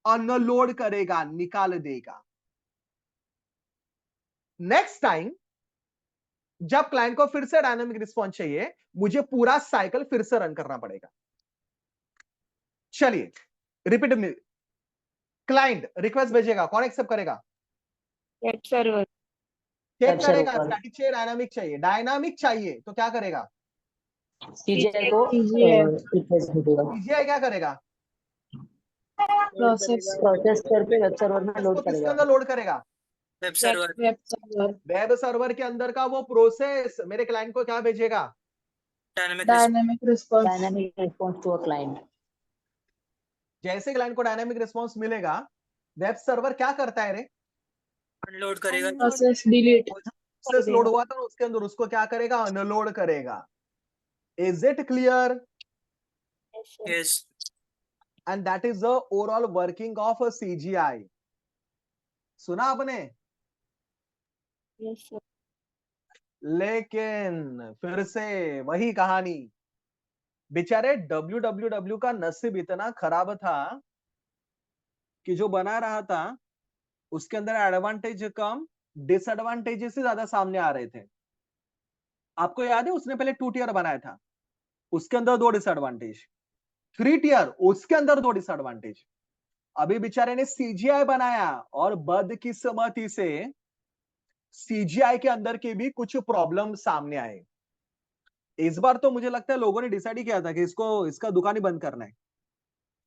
अनलोड करेगा, निकाल देगा। नेक्स्ट टाइम जब क्लाइंट को फिर से डायनामिक रिस्पॉन्स चाहिए, मुझे पूरा साइकिल फिर से रन करना पड़ेगा। चलिए रिपीट में, क्लाइंट रिक्वेस्ट भेजेगा, कौन एक्सेप्ट करेगा? Web server. चेक Web करेगा server. स्टैटिक चाहिए, डायनामिक चाहिए। डायनामिक चाहिए तो क्या करेगा? CGI को CGI रिप्लेस हो जाएगा, CGI क्या करेगा? प्रोसेस प्रोसेस करके वेब सर्वर में इसको लोड किसके करेगा। अंदर लोड करेगा? Web server web server web server के अंदर का वो प्रोसेस मेरे क्लाइंट को क्या भेजेगा? Dynamic dynamic response dynamic response to a client. जैसे क्लाइंट को डायनामिक रिस्पांस मिलेगा, वेब सर्वर क्या करता है रे? अनलोड करेगा। प्रोसेस डिलीट वो जो प्रोसेस लोड हुआ था उसके अंदर उसको क्या करेगा? अनलोड करेगा। Is it clear? Yes and that is the overall working of CGI। सुना आपने? यस सर लेकिन फिर से वही कहानी, बेचारे WWW का नसीब इतना खराब था कि जो बना रहा था उसके अंदर एडवांटेज कम, डिसएडवांटेजेस से ज्यादा सामने आ रहे थे। आपको याद है उसने पहले 2 टियर बनाया था, उसके अंदर 2 डिसएडवांटेज, 3 टियर उसके अंदर 2 डिसएडवांटेज। अभी बेचारे ने CGI बनाया और बदकिस्मती से CGI के अंदर के भी कुछ प्रॉब्लम सामने आए। इस बार तो मुझे लगता है लोगों ने डिसाइड ही किया था कि इसका दुकान ही बंद करना है,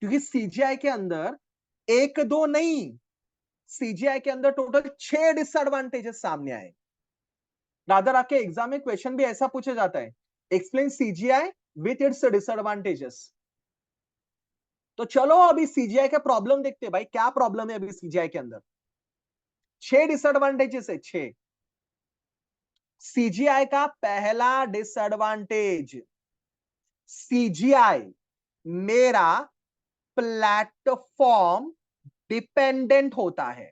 क्योंकि CGI के अंदर 1-2 नहीं, CGI के अंदर टोटल 6 डिसएडवांटेजेस सामने आए। रादर आपके एग्जाम में क्वेश्चन भी ऐसा पूछा जाता है, explain CGI with its disadvantages. तो चलो अभी CGI का प्रॉब्लम देखते हैं भाई, क्या प्रॉब्लम है अभी CGI के अंदर। 6 डिसएडवांटेजेस है, 6। CGI का पहला डिसएडवांटेज, CGI मेरा प्लेटफॉर्म डिपेंडेंट होता है।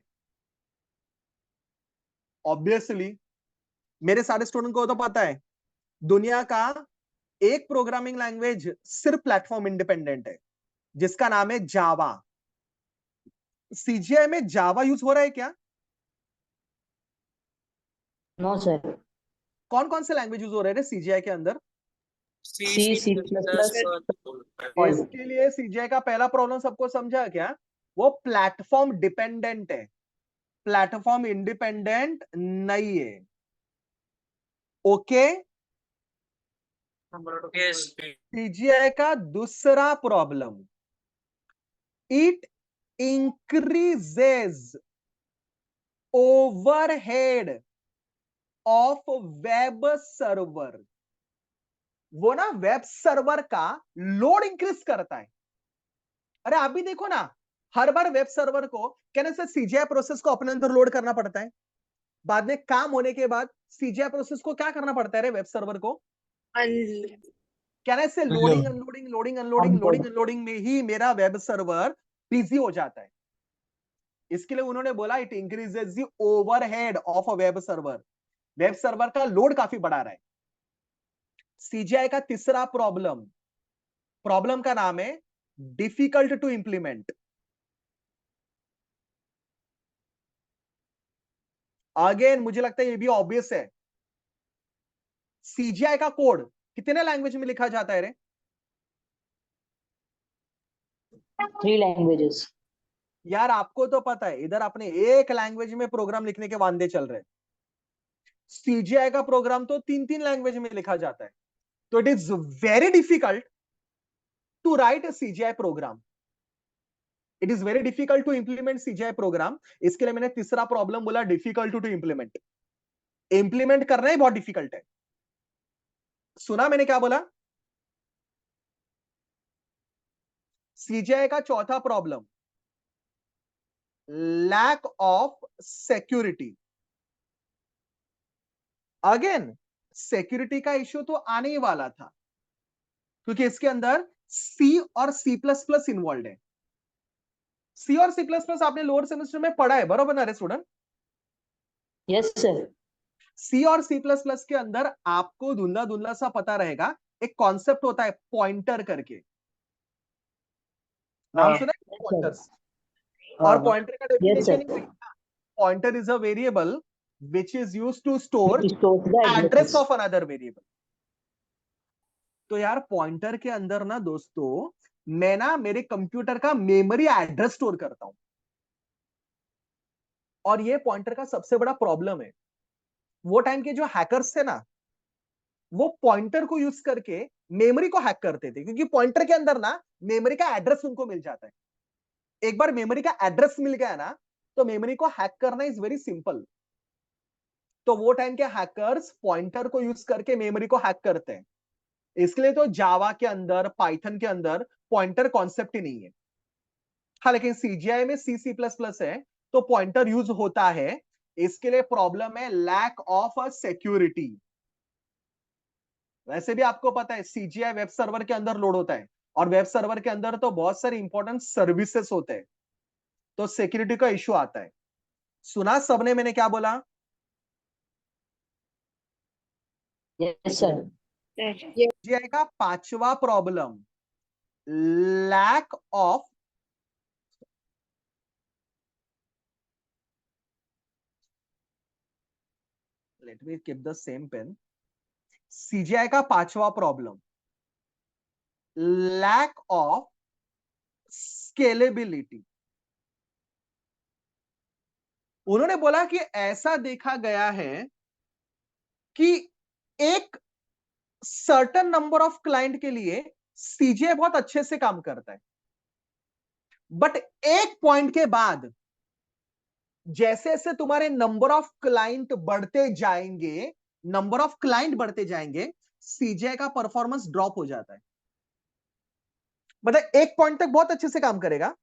ऑब्वियसली मेरे सारे स्टूडेंट को तो पता है दुनिया का एक प्रोग्रामिंग लैंग्वेज सिर्फ प्लेटफॉर्म इंडिपेंडेंट है, जिसका नाम है जावा। CGI में जावा यूज हो रहा है क्या? No sir. कौन कौन से लैंग्वेज यूज हो रहे हैं CGI के अंदर? सी, C++, इसके लिए CGI का पहला प्रॉब्लम सबको समझा क्या? वो प्लेटफॉर्म डिपेंडेंट है, प्लेटफॉर्म इंडिपेंडेंट नहीं है। ओके? यस CGI का दूसरा problem, it increases overhead of web server. वो ना वेब सर्वर का लोड इंक्रीज करता है। अरे आप भी देखो ना, हर बार वेब सर्वर को क्या ना सर CGI प्रोसेस को अपने अंदर लोड करना पड़ता है, बाद में काम होने के बाद CGI प्रोसेस को क्या करना पड़ता है रे वेब सर्वर को? क्या ना इससे loading unloading loading unloading loading unloading में ही मेरा वेब सर्वर बिजी हो जाता है। इसके लिए उन्होंने बोला it increases the overhead of a web server. Web server का लोड काफी बढ़ा रहा है। CGI का तीसरा प्रॉब्लम का नाम है डिफिकल्ट टू इंप्लीमेंट। अगेन मुझे लगता है ये भी ऑब्वियस है, CGI का कोड कितने लैंग्वेज में लिखा जाता है रे? 3 लैंग्वेजेस। यार आपको तो पता है इधर अपने एक लैंग्वेज में प्रोग्राम लिखने के वांदे चल रहे हैं, CGI का प्रोग्राम तो 3-3 लैंग्वेज में लिखा जाता है। तो it is very difficult to write a CGI program, it is very difficult to implement CGI program. इसके लिए मैंने तीसरा प्रॉब्लम बोला डिफिकल्ट टू इंप्लीमेंट। इंप्लीमेंट करना ही बहुत डिफिकल्ट है। सुना मैंने क्या बोला? CGI का चौथा problem, lack of security. Again security का इश्यू तो आने ही वाला था, क्योंकि इसके अंदर C और C++ इन्वॉल्व है। C और C++ आपने लोअर सेमेस्टर में पढ़ा है, बरोबर ना रे स्टूडेंट? Yes sir. C और C++ के अंदर आपको धुंधला धुंधला सा पता रहेगा, एक कॉन्सेप्ट होता है पॉइंटर करके, नाम सुना है पॉइंटर्स? और पॉइंटर का yes definition sir. He pointer is a variable which is used to store Which stores the address addresses. of another variable। तो यार पॉइंटर के अंदर ना दोस्तों, मैं ना मेरे कंप्यूटर का मेमोरी एड्रेस स्टोर करता हूं, और ये पॉइंटर का सबसे बड़ा प्रॉब्लम है। वो टाइम के जो हैकर्स थे ना, वो पॉइंटर को यूज करके मेमोरी को हैक करते थे, क्योंकि पॉइंटर के अंदर ना मेमोरी का एड्रेस उनको मिल जाता है। एक बार मेमोरी का एड्रेस मिल गया ना, तो मेमोरी को हैक करना इज वेरी सिंपल। तो वो टाइम के हैकर्स पॉइंटर को यूज करके मेमोरी को हैक करते हैं। इसके लिए तो जावा के अंदर, पाइथन के अंदर पॉइंटर कॉन्सेप्ट ही नहीं है। हाँ, लेकिन सीजीआई में सी सी प्लस प्लस है, तो पॉइंटर यूज होता है। इसके लिए प्रॉब्लम है लैक ऑफ अ सिक्योरिटी। वैसे भी आपको पता है सीजीआई वेब सर्वर के अंदर लोड होता है, और वेब सर्वर के अंदर तो बहुत सारे इंपॉर्टेंट सर्विसेज होते हैं, तो सिक्योरिटी का इश्यू आता है। सुना सबने मैंने क्या बोला? Yes, sir. सीजीआई का पांचवा problem, lack of let me keep the same pen. CGI का पांचवा प्रॉब्लम, लैक ऑफ स्केलेबिलिटी। उन्होंने बोला कि ऐसा देखा गया है कि एक सर्टेन नंबर ऑफ क्लाइंट के लिए सीजीआई बहुत अच्छे से काम करता है, बट एक पॉइंट के बाद जैसे जैसे तुम्हारे नंबर ऑफ क्लाइंट बढ़ते जाएंगे, नंबर ऑफ क्लाइंट बढ़ते जाएंगे, सीजीआई का परफॉर्मेंस ड्रॉप हो जाता है। मतलब एक पॉइंट तक बहुत अच्छे से काम करेगा,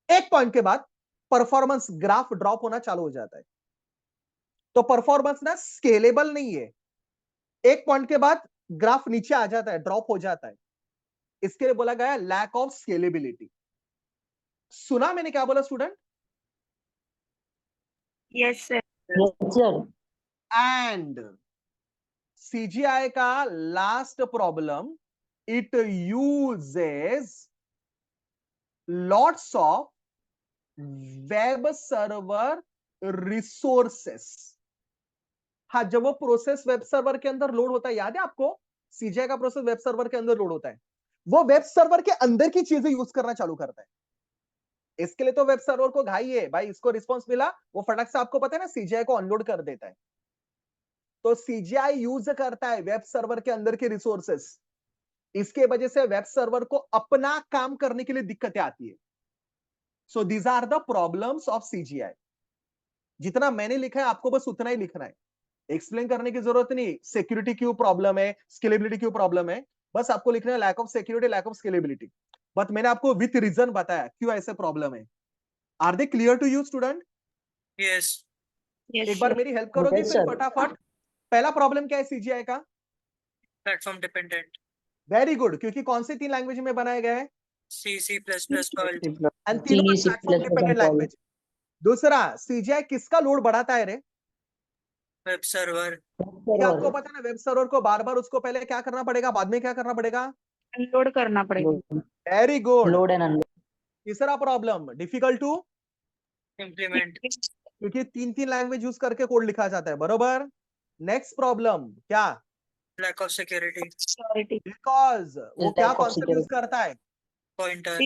एक पॉइंट के बाद परफॉर्मेंस ग्राफ ड्रॉप होना चालू हो जाता है। तो परफॉर्मेंस ना स्केलेबल नहीं है, एक पॉइंट के बाद ग्राफ नीचे आ जाता है, ड्रॉप हो जाता है। इसके लिए बोला गया लैक ऑफ स्केलेबिलिटी। सुना मैंने क्या बोला student? Yes, sir. Yes, sir. And CGI का last problem, it uses lots of web server resources. हाँ, जब वो प्रोसेस वेब सर्वर के अंदर लोड होता है, याद है आपको? सीजीआई का प्रोसेस वेब सर्वर के अंदर लोड होता है, वो वेब सर्वर के अंदर की चीजें यूज करना चालू करता है। इसके लिए तो वेब सर्वर को घाई है भाई, इसको रिस्पॉन्स मिला, वो फटक से आपको पता है ना सीजीआई को अनलोड कर देता है। तो सीजीआई यूज करता है वेब सर्वर के अंदर के रिसोर्सेस। इसके वजह से वेब सर्वर को अपना काम करने के लिए दिक्कतें आती है। So these are the problems of CGI. जितना मैंने लिखा है आपको बस उतना ही लिखना है, एक्सप्लेन करने की जरूरत नहीं। सिक्योरिटी क्यों प्रॉब्लम है, स्केलेबिलिटी क्यों प्रॉब्लम है, बस आपको लिखना है lack of security, lack of scalability. But मैंने आपको विथ रीजन बताया क्यों ऐसे प्रॉब्लम है। Are they clear to you student? Yes. एक बार मेरी हेल्प करोगे Yes, फिर sir. फटाफट? पहला प्रॉब्लम क्या है सीजीआई का? Platform dependent. वेरी गुड, क्योंकि कौन सी 3 लैंग्वेज में बनाया गया है? C, C++, Perl. एंड तीनों में C, platform C++ dependent and Perl. Language. दूसरा, सीजीआई किसका लोड बढ़ाता है रे? Web server. ये आपको Server. पता है ना, वेब सर्वर को बार बार उसको पहले क्या करना पड़ेगा, बाद में क्या करना पड़ेगा? अनलोड करना पड़ेगा। Load, very good. load and unload. तीसरा प्रॉब्लम, डिफिकल्ट टू, Implement. क्योंकि 3 लैंग्वेज यूज करके कोड लिखा जाता है, बरोबर। नेक्स्ट प्रॉब्लम क्या? Lack of security. Security because वो क्या Lack of concept use security. करता है? Pointer.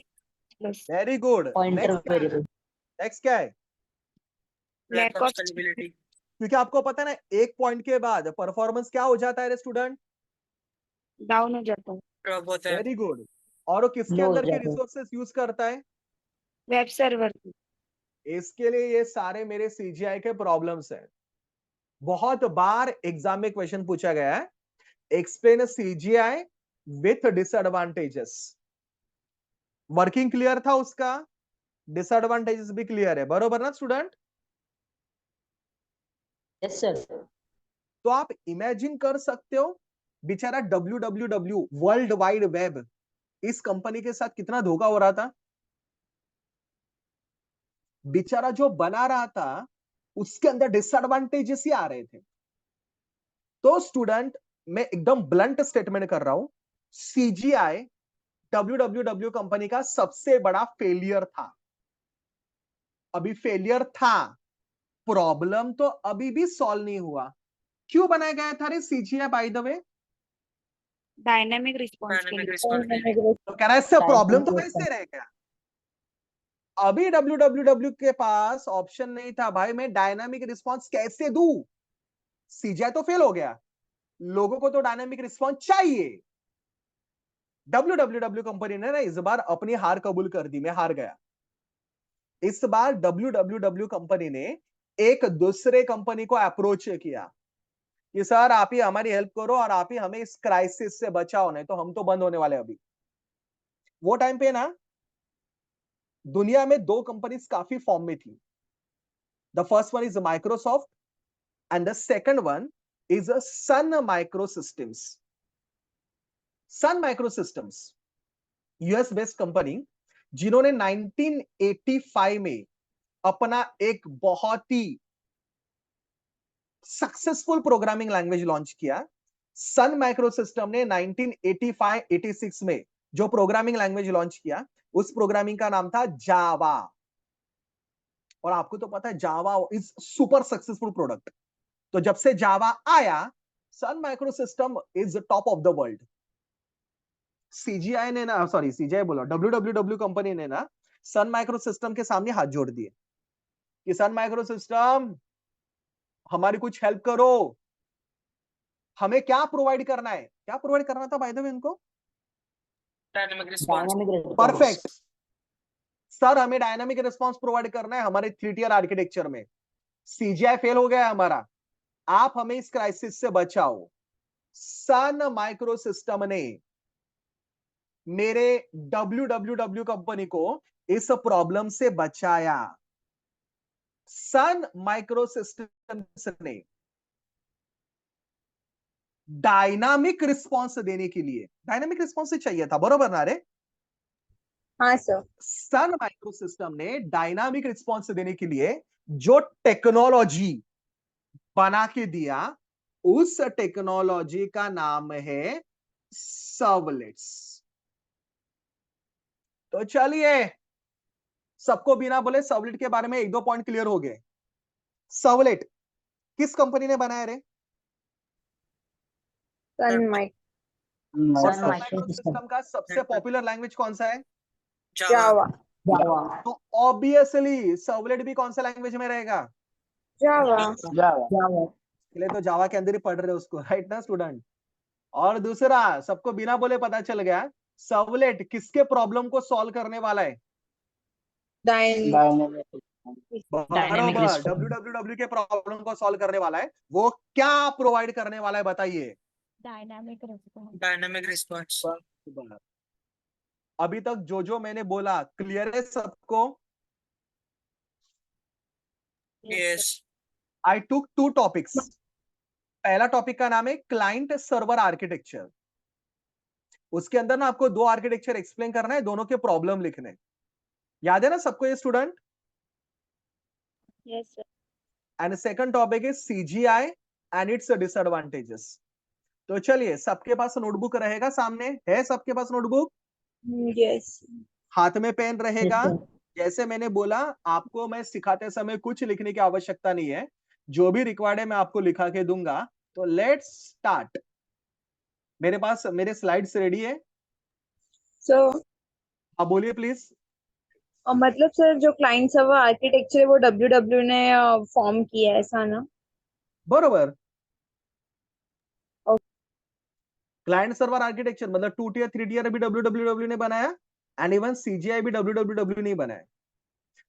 Plus very good. Pointer variable. Next क्या है? Lack Lack of of scalability. क्योंकि आपको पता है ना, एक पॉइंट के बाद परफॉर्मेंस क्या हो जाता है रे स्टूडेंट? डाउन हो जाता है। Drop होता है. Very good. और वो किसके Low हो अंदर के जाता है. रिसोर्सेस यूज करता है? वेब सर्वर इसके लिए ये सारे मेरे सीजीआई के प्रॉब्लम्स हैं। बहुत बार एग्जाम में क्वेश्चन पूछा गया है, explain CGI with disadvantages. Working clear था उसका, डिसएडवांटेजेस भी क्लियर है, बरोबर ना स्टूडेंट? Yes, sir. तो आप इमेजिन कर सकते हो बेचारा www वर्ल्ड वाइड वेब इस कंपनी के साथ कितना धोखा हो रहा था। बेचारा जो बना रहा था उसके अंदर डिसएडवांटेजेस ही आ रहे थे। तो स्टूडेंट, मैं एकदम ब्लंट स्टेटमेंट कर रहा हूं, सीजीआई www कंपनी का सबसे बड़ा फेलियर था। अभी फेलियर था, प्रॉब्लम तो अभी भी सॉल्व नहीं हुआ। क्यों बनाया गया था रे CGI bye the way? Dynamic response के Dynamic लिए। response के लिए. तो कह रहा है इससे प्रॉब्लम तो Dynamic कैसे रह गया? अभी www के पास ऑप्शन नहीं था भाई, मैं डायनामिक रिस्पॉन्स कैसे दूं? सीजीआई तो फेल हो गया, लोगों को तो डायनामिक रिस्पॉन्स चाहिए। डब्ल्यू कंपनी ने ना इस बार अपनी हार कबूल कर दी, मैं हार गया। इस बार डब्ल्यू कंपनी ने एक दूसरे कंपनी को अप्रोच किया कि सर आप ही हमारी हेल्प करो और आप ही हमें इस क्राइसिस से बचाओ, नहीं तो हम तो बंद होने वाले अभी। वो टाइम पे ना दुनिया में दो कंपनीज काफी फॉर्म में थी। The first one is Microsoft and the second one is Sun Microsystems. Sun Microsystems US based company, जिन्होंने 1985 में अपना एक बहुत ही सक्सेसफुल प्रोग्रामिंग लैंग्वेज लॉन्च किया। सन माइक्रोसिस्टम ने 1985-86 में जो प्रोग्रामिंग लैंग्वेज लॉन्च किया, उस प्रोग्रामिंग का नाम था जावा। और आपको तो पता है Java is super successful product. तो जब से जावा आया, Sun Microsystem is top of the world. CGI ने ना, सॉरी सीजीआई बोला, डब्ल्यू कंपनी ने ना सन माइक्रोसिस्टम के सामने हाथ जोड़ दिए कि सन माइक्रोसिस्टम हमारी कुछ हेल्प करो, हमें क्या प्रोवाइड करना है। क्या प्रोवाइड करना था बाय द वे इनको? Dynamic response. Dynamic response. Perfect sir, हमें डायनामिक रिस्पांस प्रोवाइड करना है हमारे 3 टियर आर्किटेक्चर में। सीजीआई फेल हो गया है हमारा, आप हमें इस क्राइसिस से बचाओ। सन माइक्रोसिस्टम ने मेरे डब्ल्यू कंपनी को इस प्रॉब्लम से बचाया। सन माइक्रोसिस्टम्स ने डायनामिक रिस्पांस देने के लिए, डायनामिक रिस्पांस चाहिए था, बरोबर ना रे? हाँ सर। सन माइक्रोसिस्टम ने डायनामिक रिस्पांस देने के लिए जो टेक्नोलॉजी बना के दिया, उस टेक्नोलॉजी का नाम है सर्वलेट्स। तो चलिए, सबको बिना बोले सर्वलेट के बारे में एक दो पॉइंट क्लियर हो गए। सर्वलेट किस कंपनी ने बनाया रे? सन माइक और Sun सन Microsystem. माइक्रोसिस्टम का सबसे पॉपुलर लैंग्वेज कौन सा है? जावा। जावा। Java. तो ऑब्वियसली सर्वलेट भी कौन सा लैंग्वेज में रहेगा? जावा। जावा। Java. इसलिए तो जावा के अंदर ही पढ़ रहे हो उसको, राइट ना स्टूडेंट? और दूसरा, सबको बिना बोले पता चल गया, सर्वलेट किसके प्रॉब्लम को सॉल्व करने वाला है? डायनामिक Dynamic बराबर, response. डब्ल्यू के प्रॉब्लम को सॉल्व करने वाला है। वो क्या प्रोवाइड करने वाला है बताइए? Dynamic response. अभी तक जो मैंने बोला क्लियर है सबको? यस। आई टुक 2 टॉपिक्स। पहला टॉपिक का नाम है क्लाइंट सर्वर आर्किटेक्चर। उसके अंदर ना आपको 2 आर्किटेक्चर एक्सप्लेन करना है, दोनों के प्रॉब्लम लिखने। याद है ना सबको ये student? Yes, sir. And second topic is CGI and it's disadvantages. तो चलिए, सबके पास नोटबुक रहेगा सामने, है सबके पास नोटबुक? यस। हाथ में पेन Yes, रहेगा। sir. जैसे मैंने बोला, आपको मैं सिखाते समय कुछ लिखने की आवश्यकता नहीं है, जो भी रिक्वायर्ड है मैं आपको लिखा के दूंगा। तो लेट्स स्टार्ट। मेरे पास मेरे स्लाइड्स रेडी है, सो आप बोलिए प्लीज। मतलब सर जो क्लाइंट सर्वर आर्किटेक्चर है वो डब्ल्यू ने फॉर्म किया है, ऐसा ना? बरोबर, ओके। क्लाइंट सर्वर आर्किटेक्चर मतलब 2 टियर 3 टियर भी डब्ल्यू ने बनाया, एंड इवन सीजीआई भी डब्ल्यू ने बनाया।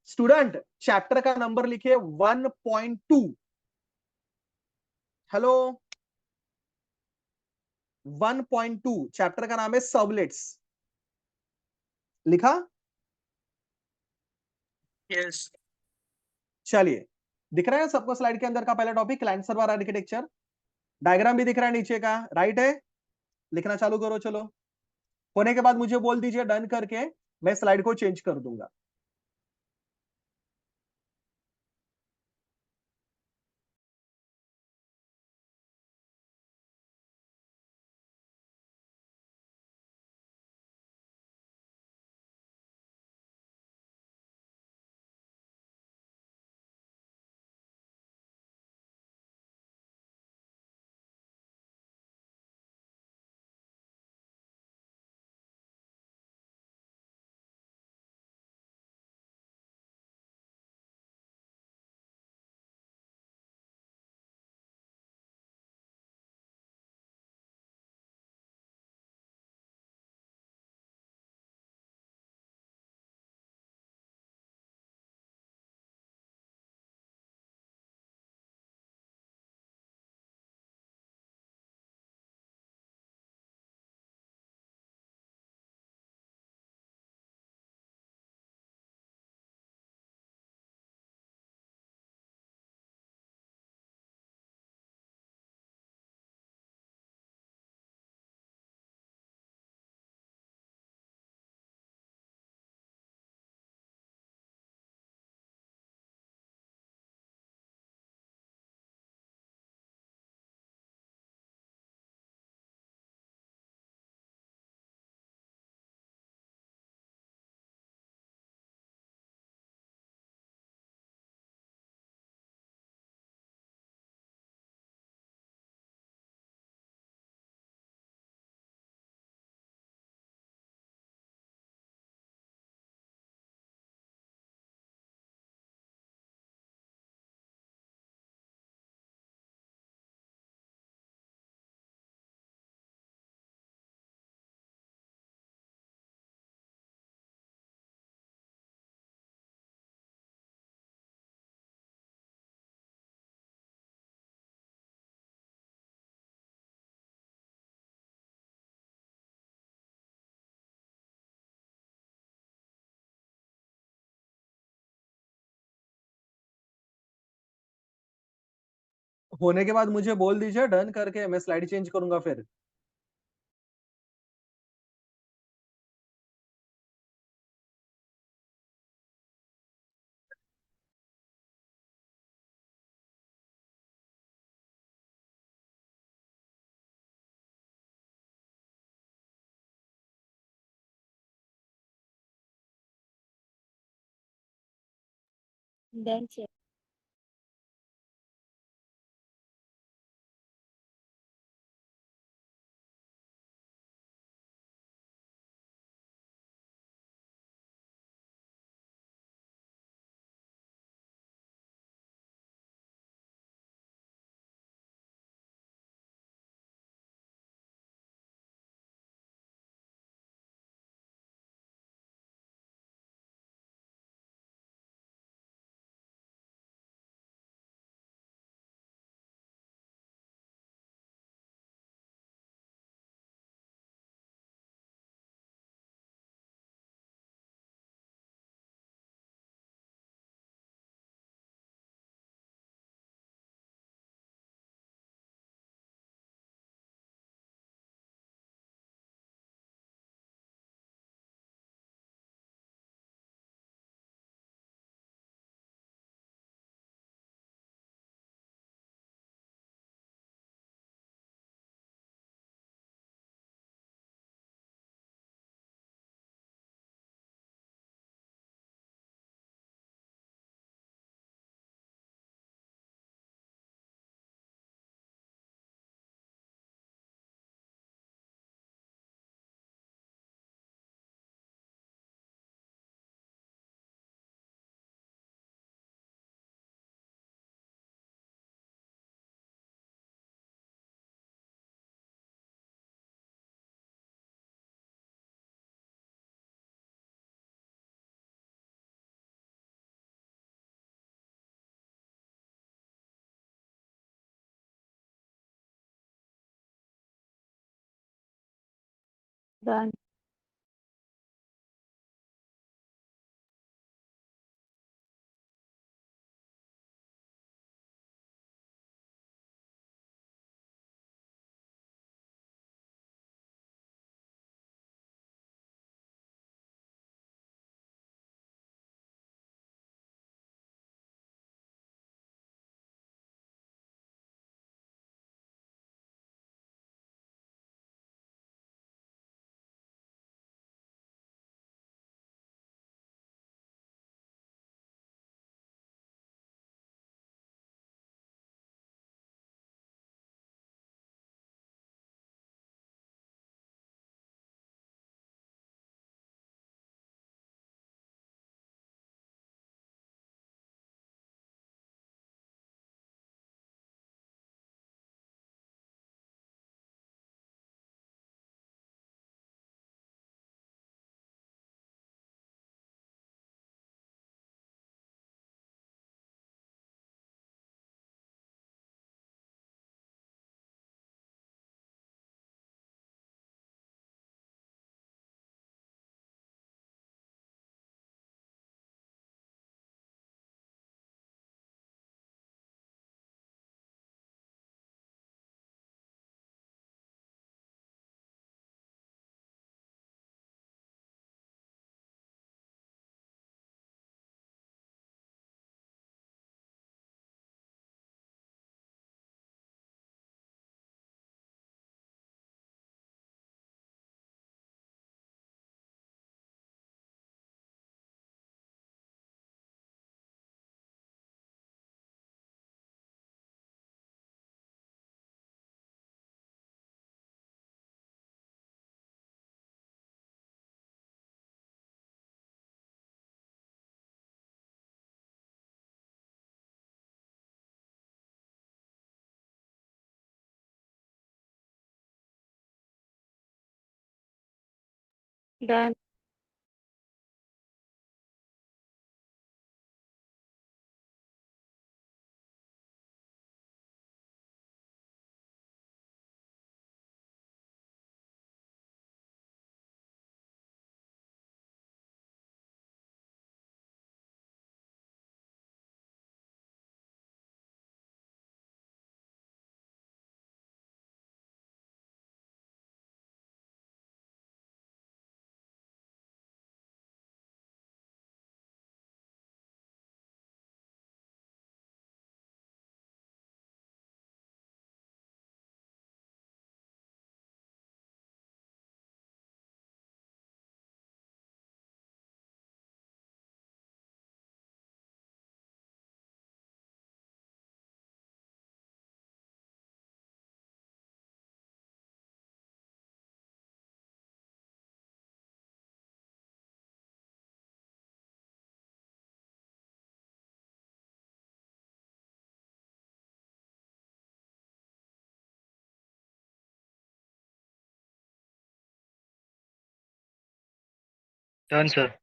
स्टूडेंट, चैप्टर का नंबर लिखिए 1.2। हेलो, 1.2 चैप्टर का नाम है सर्वलेट्स। लिखा? यस। चलिए, दिख रहा है सबको स्लाइड के अंदर का पहला topic client server architecture. Diagram भी दिख रहा है नीचे का, राइट है? लिखना चालू करो, चलो। होने के बाद मुझे बोल दीजिए डन करके, मैं स्लाइड को चेंज कर दूंगा। होने के बाद मुझे बोल दीजिए डन करके, मैं स्लाइड चेंज करूंगा फिर। Then check. Done. Done. Done, sir.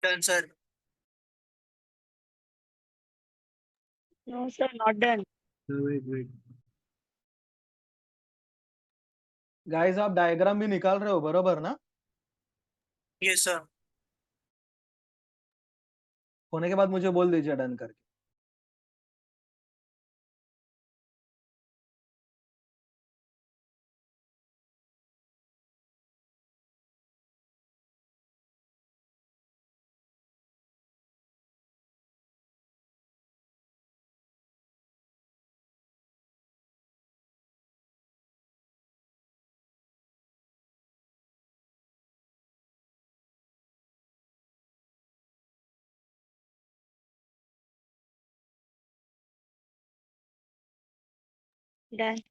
Done, sir. No, sir, not done. Guys आप डायग्राम भी निकाल रहे हो बरोबर ना? Yes, sir. होने के बाद मुझे बोल दीजिए डन करके। Done.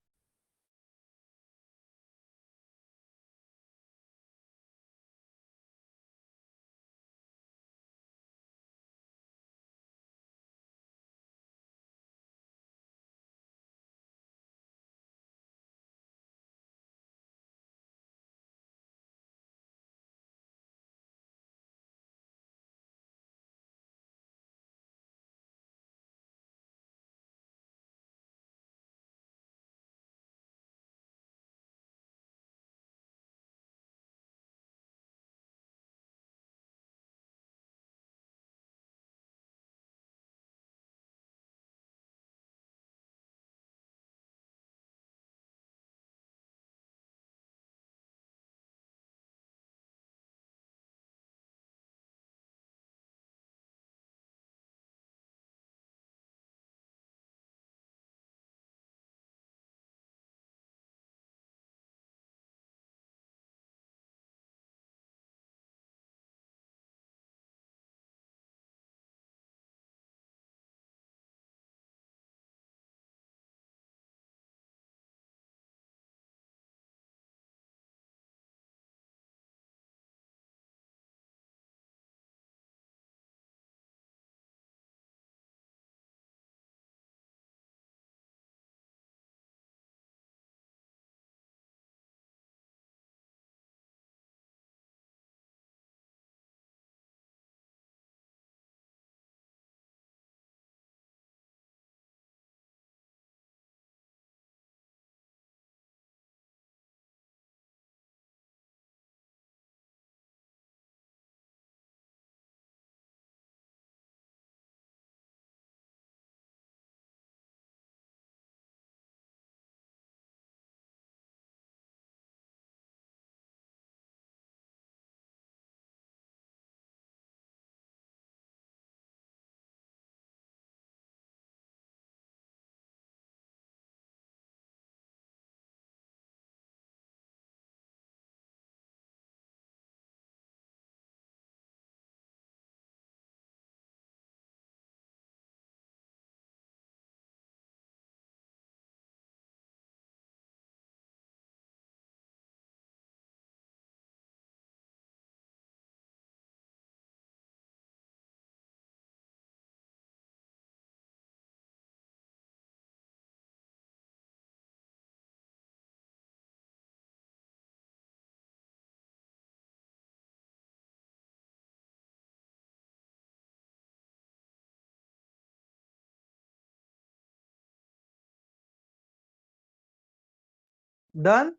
Done?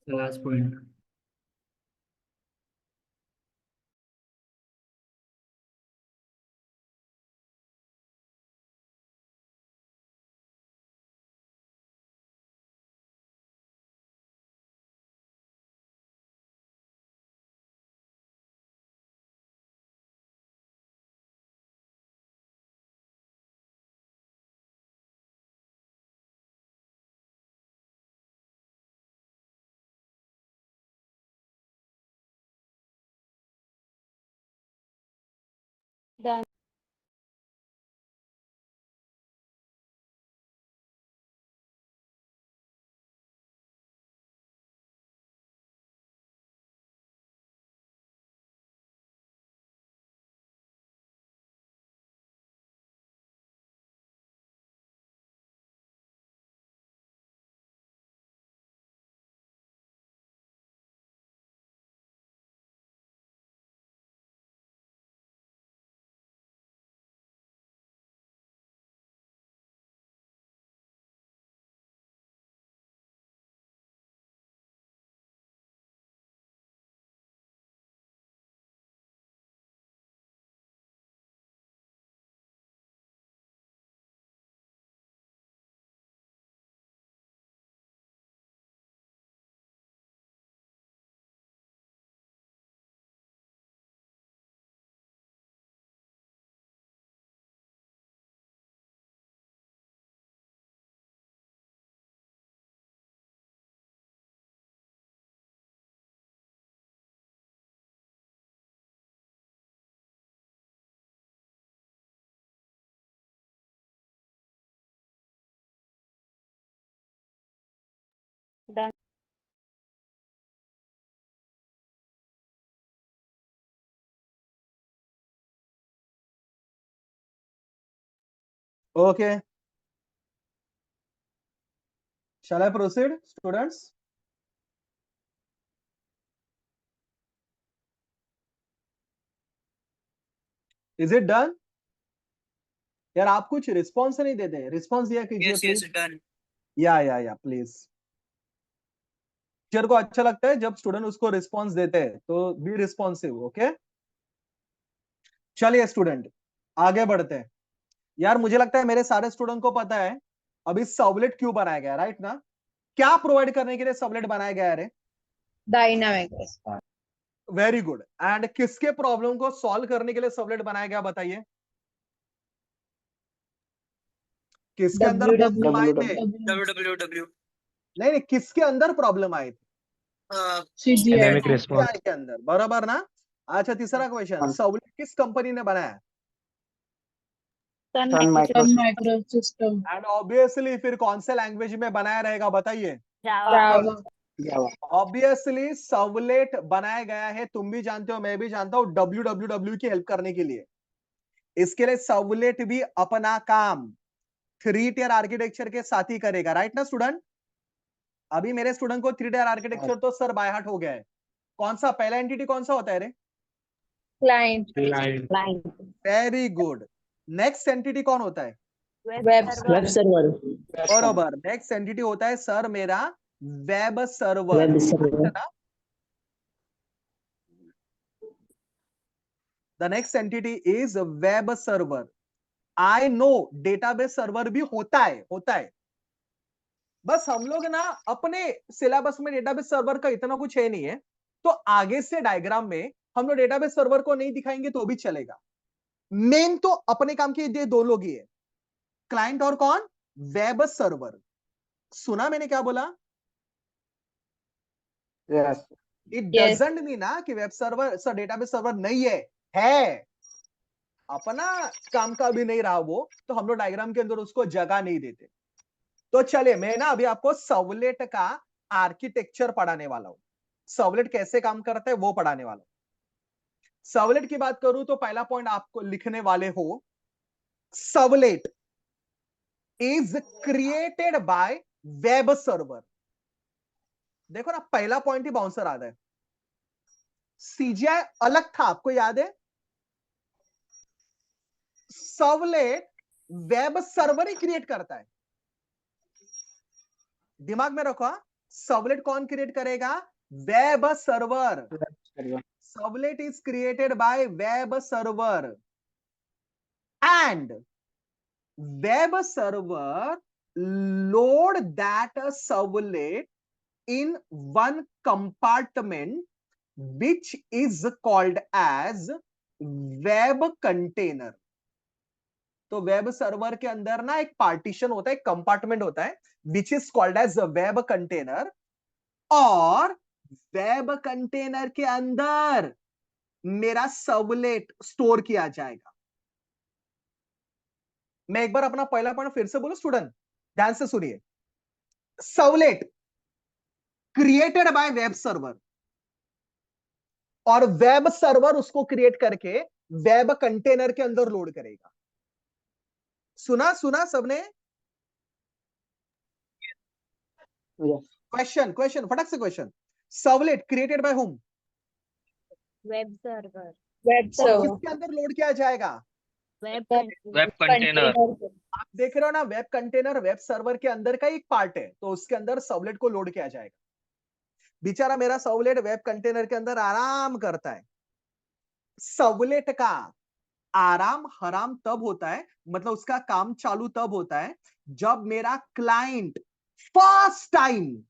last point. Done. Done. Okay. Shall I proceed, students? Is it done? यार आप कुछ रिस्पॉन्स नहीं देते, रिस्पॉन्स दिया कीजिए Yes, yes, प्लीज। done. या प्लीज। टीचर को अच्छा लगता है जब स्टूडेंट उसको रिस्पॉन्स देते हैं, तो बी रिस्पॉन्सिव। ओके, चलिए स्टूडेंट आगे बढ़ते हैं। यार मुझे लगता है मेरे सारे स्टूडेंट को पता है अभी सर्वलेट क्यों बनाया गया, राइट ना? क्या प्रोवाइड करने के लिए सर्वलेट बनाया गया है? Dynamic response. Very good. And किसके प्रॉब्लम को सॉल्व करने के लिए सर्वलेट बनाया गया, बताइए? किसके अंदर प्रॉब्लम आए थे? www. नहीं, किसके अंदर प्रॉब्लम आए थे? Dynamic response. CGI के अंदर, बराबर ना? अच्छा, तीसरा क्वेश्चन, सर्वलेट किस कंपनी ने बनाया? Sun Sun Microsystems. Microsystems. And obviously फिर कौन से लैंग्वेज में बनाया रहेगा, बताइए? Java. Java. ऑब्वियसली सर्वलेट बनाया गया है, तुम भी जानते हो, मैं भी जानता हूं, www की हेल्प करने के लिए। इसके लिए सर्वलेट भी अपना काम 3 टियर आर्किटेक्चर के साथ ही करेगा, राइट ना स्टूडेंट? अभी मेरे स्टूडेंट को 3 टियर आर्किटेक्चर तो सर बाय हार्ट हो गया है। कौन सा पहला एंटिटी कौन सा होता है रे? Client. Client. Very good. Next entity कौन होता है? Web server. बरोबर, नेक्स्ट एंटिटी होता है सर मेरा web server. The next entity is web server. I know database server भी होता है। बस हम लोग ना अपने सिलेबस में डेटाबेस सर्वर का इतना कुछ है नहीं है, तो आगे से डायग्राम में हम लोग डेटाबेस सर्वर को नहीं दिखाएंगे तो भी चलेगा। मेन तो अपने काम के ये दो लोग ही है, क्लाइंट और कौन? Web server. सुना मैंने क्या बोला? Yes. It Yes. Doesn't mean ना कि web server sir database server नहीं है। अपना काम का भी नहीं रहा वो, तो हम लोग डायग्राम के अंदर उसको जगह नहीं देते। तो चलिए मैं ना अभी आपको सर्वलेट का आर्किटेक्चर पढ़ाने वाला हूं, सर्वलेट कैसे काम करता है वो पढ़ाने वाला हूं। सर्वलेट की बात करूं तो पहला पॉइंट आपको लिखने वाले हो, servlet is created by web server. देखो ना, पहला पॉइंट ही बाउंसर आता है। सीजीआई अलग था, आपको याद है? सर्वलेट वेब सर्वर ही क्रिएट करता है। दिमाग में रखो, सर्वलेट कौन क्रिएट करेगा? Web server. Server. Servlet is created by web server and web server load that servlet in one compartment which is called as web container. तो वेब सर्वर के अंदर ना एक पार्टीशन होता है, एक कंपार्टमेंट होता है which is called as web container, और वेब कंटेनर के अंदर मेरा सर्वलेट स्टोर किया जाएगा. मैं एक बार अपना पहला पॉइंट फिर से बोलूं स्टूडेंट, ध्यान से सुनिए. Servlet created by web server, और वेब सर्वर उसको क्रिएट करके वेब कंटेनर के अंदर लोड करेगा. सुना सबने? Yes. क्वेश्चन फटक से question. Servlet created by whom? Web server. Web और सर्वर. किसके अंदर लोड किया जाएगा? Web web container. आप देख रहे हो ना, वेब कंटेनर वेब सर्वर के अंदर का एक पार्ट है, तो उसके अंदर सर्वलेट को लोड किया जाएगा. बेचारा मेरा सर्वलेट वेब कंटेनर के अंदर आराम करता है. सर्वलेट का आराम हराम तब होता है, मतलब उसका काम चालू तब होता है जब मेरा क्लाइंट फर्स्ट टाइम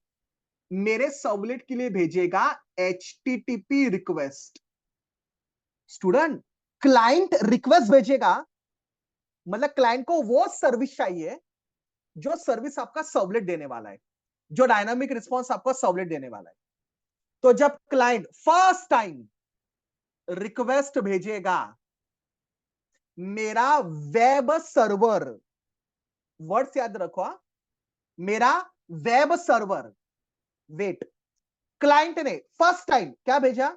मेरे सर्वलेट के लिए भेजेगा HTTP request. Student, client request भेजेगा मतलब क्लाइंट को वो सर्विस चाहिए जो सर्विस आपका सर्वलेट देने वाला है, जो डायनामिक रिस्पॉन्स आपका सर्वलेट देने वाला है. तो जब क्लाइंट फर्स्ट टाइम रिक्वेस्ट भेजेगा, मेरा वेब सर्वर, वर्ड्स याद रखो, मेरा वेब सर्वर, वेट, क्लाइंट ने फर्स्ट टाइम क्या भेजा?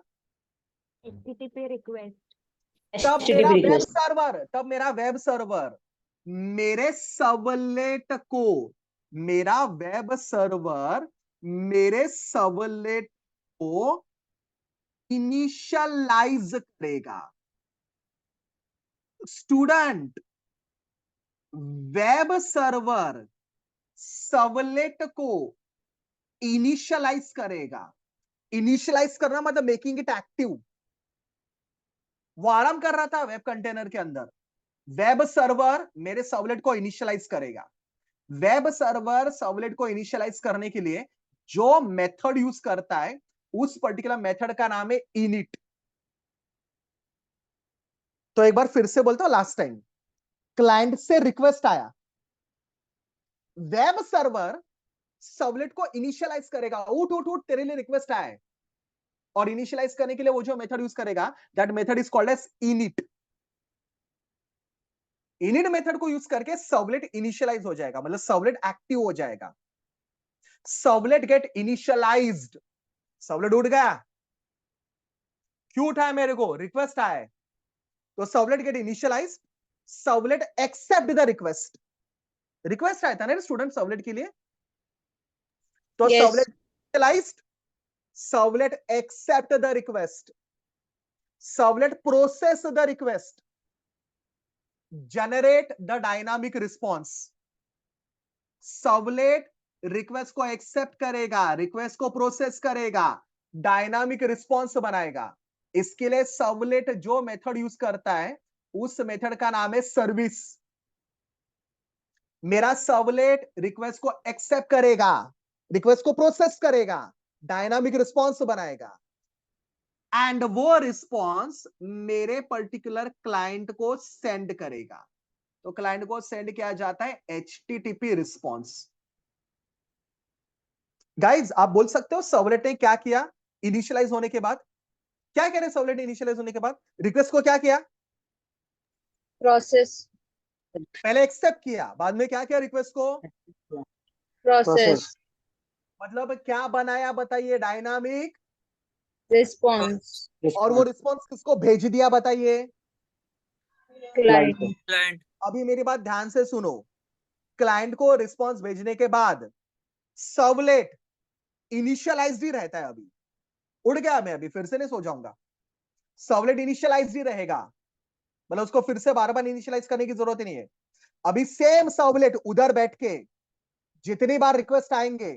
HTTP request. तब HTTP मेरा वेब request. सर्वर, तब मेरा वेब सर्वर मेरे सर्वलेट को, मेरा वेब सर्वर मेरे सर्वलेट को इनिशियलाइज करेगा. स्टूडेंट, वेब सर्वर सर्वलेट को इनिशियलाइज करेगा. इनिशियलाइज करना मतलब मेकिंग इट एक्टिव. वो आराम कर रहा था वेब कंटेनर के अंदर, वेब सर्वर मेरे सर्वलेट को इनिशियलाइज करेगा. वेब सर्वर सर्वलेट को इनिशियलाइज करने के लिए जो मेथड यूज करता है, उस पर्टिकुलर मेथड का नाम है इनिट. तो एक बार फिर से बोलता हूं लास्ट टाइम. क्लाइंट से रिक्वेस्ट आया, वेब सर्वर सर्वलेट को इनिशियलाइज करेगा. उठ उठ उठ, तेरे लिए रिक्वेस्ट आया है. और इनिशियलाइज करने के लिए वो जो मेथड यूज करेगा, that method is called as init. Init method को यूज करके सर्वलेट इनिशियलाइज हो जाएगा, मतलब सर्वलेट एक्टिव हो जाएगा. Servlet get initialised. सर्वलेट उठ गया. क्यों उठा है? मेरे को रिक्वेस्ट आया है, तो servlet get initialised. Servlet accept the request. Request आया था ना स्टूडेंट सर्वलेट के लिए, तो Yes. Servlet initialised. Servlet accept the request. Servlet process the request. Generate the dynamic response. Servlet request को एक्सेप्ट करेगा, रिक्वेस्ट को प्रोसेस करेगा, डायनामिक रिस्पॉन्स बनाएगा. इसके लिए सर्वलेट जो मेथड यूज करता है, उस मेथड का नाम है सर्विस. मेरा सर्वलेट रिक्वेस्ट को एक्सेप्ट करेगा, रिक्वेस्ट को प्रोसेस करेगा, डायनामिक रिस्पॉन्स बनाएगा, एंड वो रिस्पॉन्स मेरे पर्टिकुलर क्लाइंट को सेंड करेगा. तो क्लाइंट को सेंड किया जाता है HTTP रिस्पॉन्स. गाइज, आप बोल सकते हो सर्वलेट ने क्या किया इनिशियलाइज होने के बाद? क्या कह रहे सर्वलेट ने इनिशियलाइज होने के बाद? रिक्वेस्ट को क्या किया? प्रोसेस. पहले एक्सेप्ट किया, बाद में क्या किया? रिक्वेस्ट को प्रोसेस. मतलब क्या बनाया बताइए? Dynamic response. और वो रिस्पॉन्स किसको भेज दिया बताइए? क्लाइंट. Client. अभी मेरी बात ध्यान से सुनो. क्लाइंट को रिस्पॉन्स भेजने के बाद सर्वलेट इनिशियलाइज्ड ही रहता है. अभी उड़ गया मैं, अभी फिर से नहीं सो जाऊंगा. सर्वलेट इनिशियलाइज्ड ही रहेगा, मतलब उसको फिर से बार बार इनिशियलाइज करने की जरूरत ही नहीं है. अभी सेम सर्वलेट उधर बैठ के जितनी बार रिक्वेस्ट आएंगे,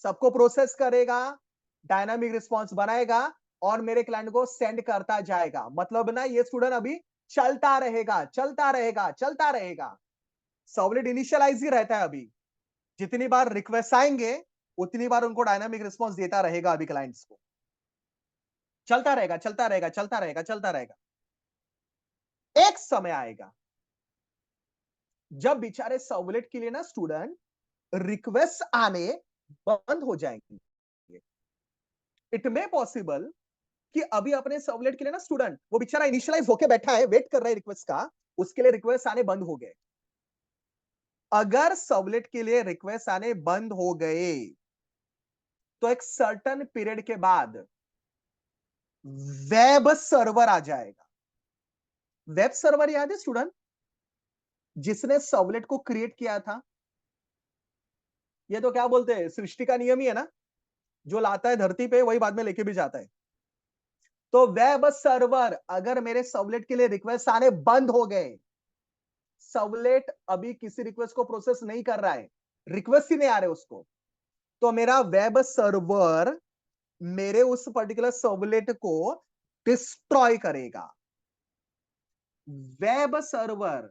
सबको प्रोसेस करेगा, डायनामिक रिस्पॉन्स बनाएगा और मेरे क्लाइंट को सेंड करता जाएगा। मतलब ना ये स्टूडेंट अभी चलता रहेगा, चलता रहेगा, चलता रहेगा। सर्वलेट इनिशियलाइज ही रहता है अभी। जितनी बार रिक्वेस्ट आएंगे उतनी बार उनको डायनामिक रिस्पॉन्स देता रहेगा अभी क्लाइंट्स को। चलता रहेगा, चलता रहेगा, चलता रहेगा, चलता रहेगा। एक समय आएगा जब बेचारे सर्वलेट के लिए ना स्टूडेंट रिक्वेस्ट आने बंद हो जाएंगे। इट मे पॉसिबल कि अभी अपने सर्वलेट के लिए ना स्टूडेंट वो बेचारा इनिशियलाइज होके बैठा है, वेट कर रहा है रिक्वेस्ट का, उसके लिए रिक्वेस्ट आने बंद हो गए। अगर सर्वलेट के लिए रिक्वेस्ट आने बंद हो गए तो एक सर्टेन पीरियड के बाद वेब सर्वर आ जाएगा। वेब सर्वर याद है स्टूडेंट, जिसने सर्वलेट को क्रिएट किया था? ये तो क्या बोलते हैं, सृष्टि का नियम ही है ना, जो लाता है धरती पे वही बाद में लेके भी जाता है। तो वेब सर्वर, अगर मेरे सर्वलेट के लिए रिक्वेस्ट आने बंद हो गए, सर्वलेट अभी किसी रिक्वेस्ट को प्रोसेस नहीं कर रहा है, रिक्वेस्ट ही नहीं आ रहे उसको, तो मेरा वेब सर्वर मेरे उस पर्टिकुलर सर्वलेट को डिस्ट्रॉय करेगा। वेब सर्वर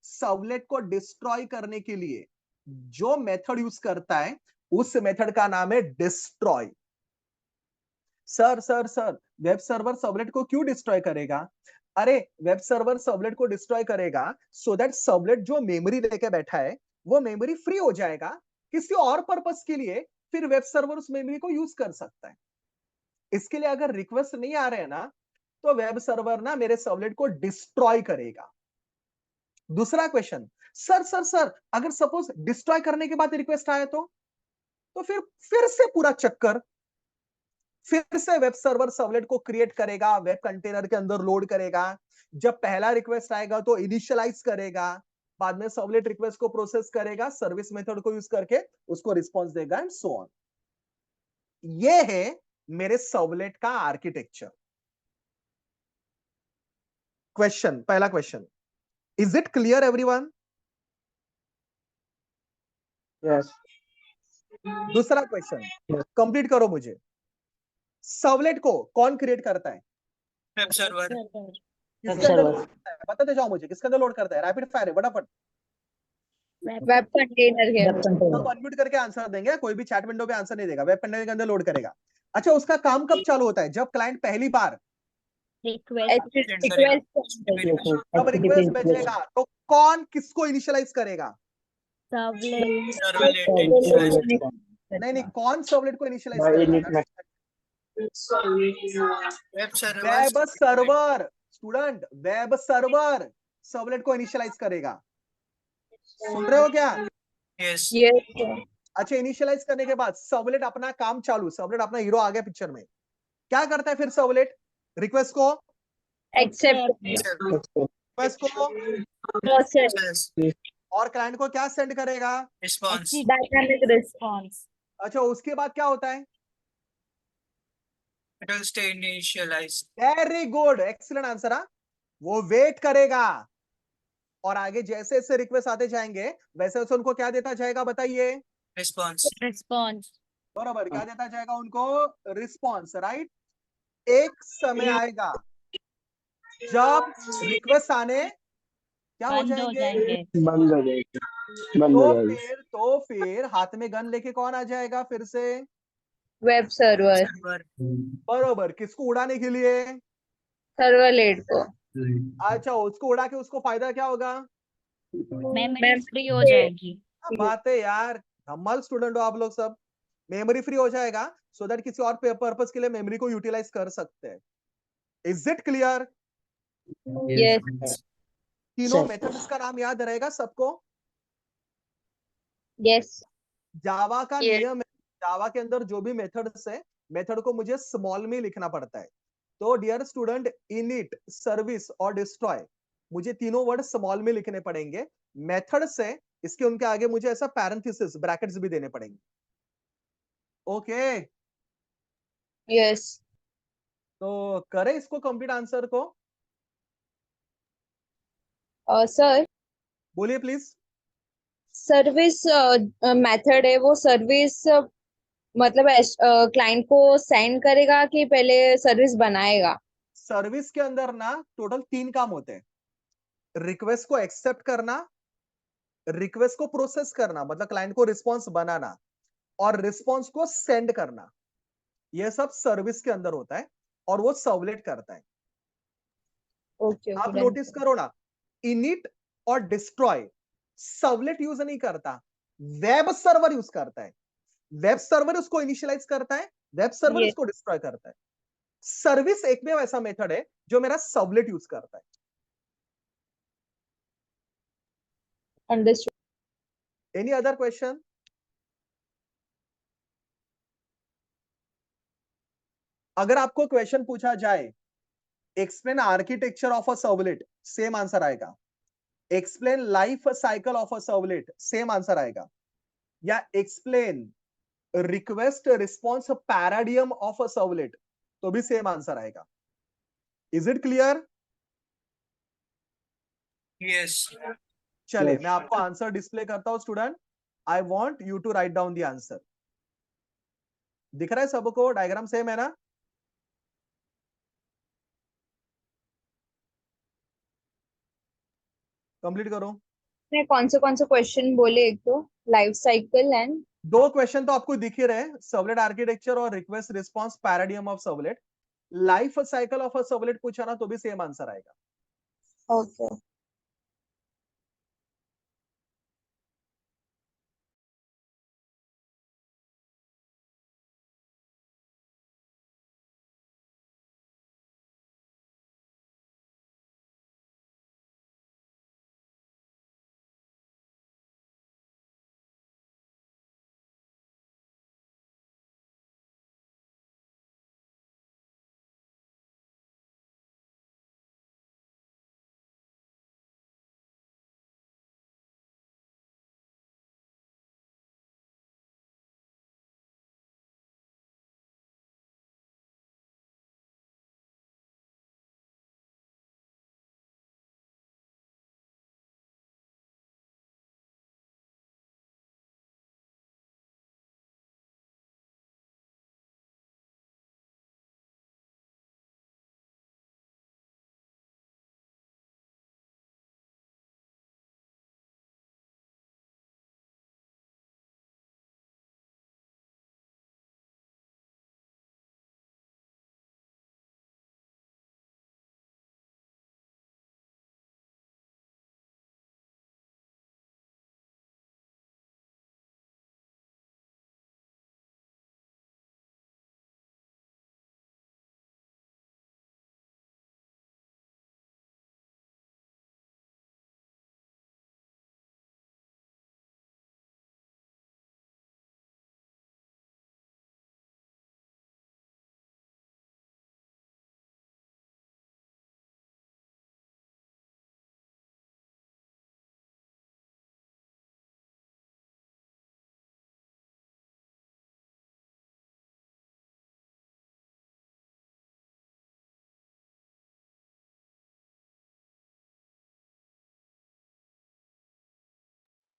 सर्वलेट को डिस्ट्रॉय करने के लिए जो मेथड यूज करता है उस मेथड का नाम है destroy. Sir web server servlet को क्यों डिस्ट्रॉय करेगा? अरे वेब सर्वर सर्वलेट को डिस्ट्रॉय करेगा सो दैट सर्वलेट जो मेमोरी लेके बैठा है वो मेमोरी फ्री हो जाएगा किसी और पर्पस के लिए, फिर वेब सर्वर उस मेमोरी को यूज कर सकता है। इसके लिए अगर रिक्वेस्ट नहीं आ रहे हैं ना तो वेब सर्वर ना मेरे सर्वलेट को डिस्ट्रॉय करेगा। दूसरा क्वेश्चन, सर अगर सपोज डिस्ट्रॉय करने के बाद रिक्वेस्ट आया तो फिर से पूरा चक्कर, फिर से वेब सर्वर सर्वलेट को क्रिएट करेगा, वेब कंटेनर के अंदर लोड करेगा। जब पहला रिक्वेस्ट आएगा तो इनिशियलाइज करेगा, बाद में सर्वलेट रिक्वेस्ट को प्रोसेस करेगा, सर्विस मेथड को यूज करके उसको रिस्पॉन्स देगा एंड सो ऑन। ये है मेरे सर्वलेट का आर्किटेक्चर। क्वेश्चन, पहला question, is it clear everyone? Yes. दूसरा क्वेश्चन कंप्लीट करो मुझे। सर्वलेट को कौन क्रिएट करता है? Web server. सर्वर किसके अंदर लोड करता है? बताते जाओ मुझे, किसके अंदर लोड करता है? रैपिड फायर है, फटाफट। वेब कंटेनर है। सब अनम्यूट करके आंसर देंगे, कोई भी चैट विंडो पे आंसर नहीं देगा, वेब कंटेनर के अंदर लोड करेगा। अच्छा, उसका काम कब चालू होता है? जब क्लाइंट पहली बार रिक्वेस्ट जब रिक्वेस्ट भेजेगा तो कौन किसको इनिशियलाइज करेगा? Servlet servlet. नहीं, कौन सर्वलेट को इनिशियलाइज करेगा? Web server. Web server student, web server servlet को इनिशियलाइज करेगा। सुन रहे हो क्या? यस। अच्छा, इनिशियलाइज करने के बाद सर्वलेट अपना काम चालू, सर्वलेट अपना हीरो आ गया पिक्चर में, क्या करता है फिर सर्वलेट? रिक्वेस्ट को एक्सेप्ट रिक्वेस्ट को प्रोसेस और क्लाइंट को क्या सेंड करेगा? रिस्पॉन्स। Dynamic response. अच्छा, उसके बाद क्या होता है? It will stay initialise. Very good, excellent answer. वो वेट करेगा और आगे जैसे जैसे रिक्वेस्ट आते जाएंगे वैसे वैसे उनको क्या देता जाएगा बताइए? रिस्पॉन्स बराबर, क्या देता जाएगा उनको? Response, right. एक समय आएगा जब रिक्वेस्ट आने क्या हो बंद हो जाएंगे? जाएंगे। बंद हो जाएगी, बंद हो जाएगी। तो फिर हाथ में गन लेके कौन आ जाएगा फिर से? Web server. सर्वर। बरोबर, किसको उड़ाने के लिए? सर्वलेट को। अच्छा, उसको उड़ा के उसको फायदा क्या होगा? मेमोरी फ्री हो जाएगी। क्या बात है यार, धमाल स्टूडेंट हो आप लोग सब। मेमोरी फ्री हो जाएगा सो दैट किसी और पर्पस के लिए मेमोरी को यूटिलाइज कर सकते हैं। Is it clear? यस। तीनों मेथड्स का नाम याद रहेगा सबको? यस। जावा का Yes. नियम है, जावा के अंदर जो भी मेथड्स है, मेथड को मुझे स्मॉल में लिखना पड़ता है। तो डियर स्टूडेंट, इनिट, सर्विस और डिस्ट्रॉय, मुझे तीनों वर्ड स्मॉल में लिखने पड़ेंगे। मेथड से इसके उनके आगे मुझे ऐसा पैरेंथेसिस, ब्रैकेट्स भी देने पड़ेंगे। Okay, yes. तो करें इसको कंप्लीट आंसर को? सर, बोलिए प्लीज। सर्विस मेथड है वो सर्विस मतलब क्लाइंट को सेंड करेगा कि पहले सर्विस बनाएगा? सर्विस के अंदर ना टोटल 3 काम होते हैं। रिक्वेस्ट को एक्सेप्ट करना, रिक्वेस्ट को प्रोसेस करना मतलब क्लाइंट को रिस्पॉन्स बनाना, और रिस्पॉन्स को सेंड करना। ये सब सर्विस के अंदर होता है और वो सर्वलेट करता है। ओके ओके आप डन। नोटिस करो ना, इनिट और डिस्ट्रॉय सर्वलेट यूज नहीं करता, वेब सर्वर यूज करता है। वेब सर्वर उसको इनिशियलाइज करता है, वेब सर्वर ये उसको डिस्ट्रॉय करता है। सर्विस एक में ऐसा मेथड है जो मेरा सर्वलेट यूज करता है। अंडरस्टूड। Any other question? अगर आपको क्वेश्चन पूछा जाए explain architecture of a servlet, same answer आएगा। Explain life cycle of a servlet, same answer आएगा। या explain request response paradigm of a servlet, तो भी सेम आंसर आएगा। इज इट क्लियर? Yes. चले Yes. मैं आपको आंसर डिस्प्ले करता हूं student. I want you to write down the answer. दिख रहा है सबको? डायग्राम सेम है ना? कंप्लीट करो। ने कौन से क्वेश्चन बोले? एक तो लाइफ साइकिल एंड 2 क्वेश्चन तो आपको दिख ही रहे, सर्वलेट आर्किटेक्चर और request response paradigm of servlet. Life cycle of a servlet पूछा ना तो भी सेम आंसर आएगा। ओके।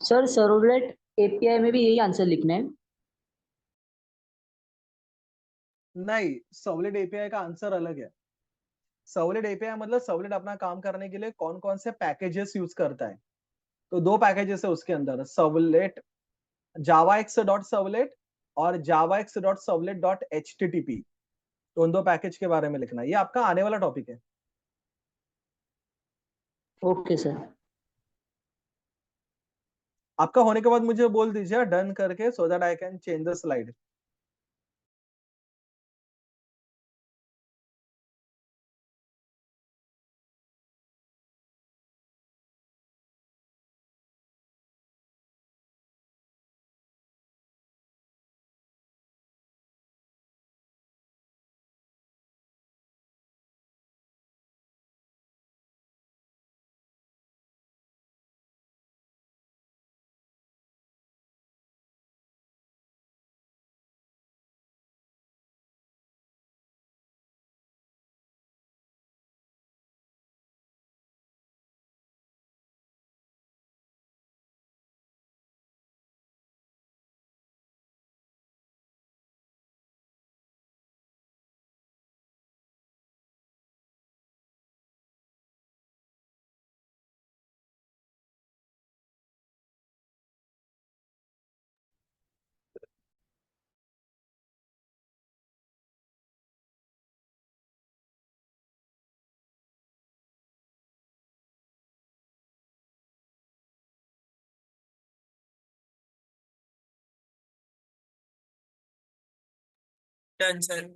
सर सर्वलेट एपीआई में भी यही आंसर लिखना है? नहीं, सर्वलेट एपीआई का आंसर अलग है। सर्वलेट एपीआई मतलब सर्वलेट अपना काम करने के लिए कौन कौन से पैकेजेस यूज करता है। तो 2 पैकेजेस है उसके अंदर, सर्वलेट जावाएक्स डॉट सर्वलेट और जावाएक्स डॉट सर्वलेट डॉट एचटीटीपी। तो उन 2 पैकेज के बारे में लिखना है, ये आपका आने वाला टॉपिक है। Okay sir. आपका होने के बाद मुझे बोल दीजिए डन करके, so that I can change the slide. Done, sir.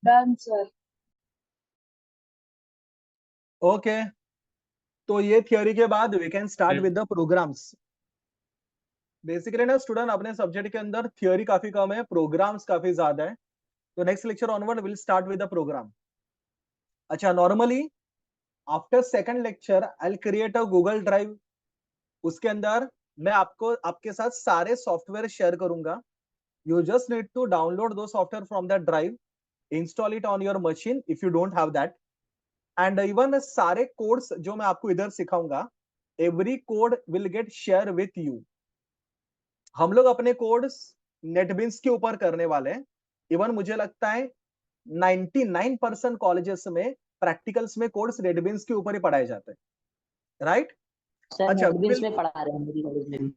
Done, sir. Okay, तो ये थियोरी के बाद we can start with the programs. Basically ना स्टूडेंट, अपने सब्जेक्ट के अंदर थियोरी काफी कम है, प्रोग्राम्स काफी ज्यादा है। तो next lecture onward will start with the program. अच्छा, normally after second lecture I will create a Google Drive. उसके अंदर मैं आपको आपके साथ सारे सॉफ्टवेयर शेयर करूंगा। You just need to download दो software from that drive, install it on your machine if you don't have that, and even सारे कोड्स जो मैं आपको इधर सिखाऊंगा, every code will get share with you. हम लोग अपने कोड्स नेटबिन्स के ऊपर करने वाले हैं। इवन मुझे लगता है 99% कॉलेजेस में प्रैक्टिकल्स में कोड्स नेटबिन्स के ऊपर ही पढ़ाए जाते हैं, राइट? सर अच्छा, नेटबिन्स फिर- में पढ़ा रहे हैं मेरी कॉलेज में भी।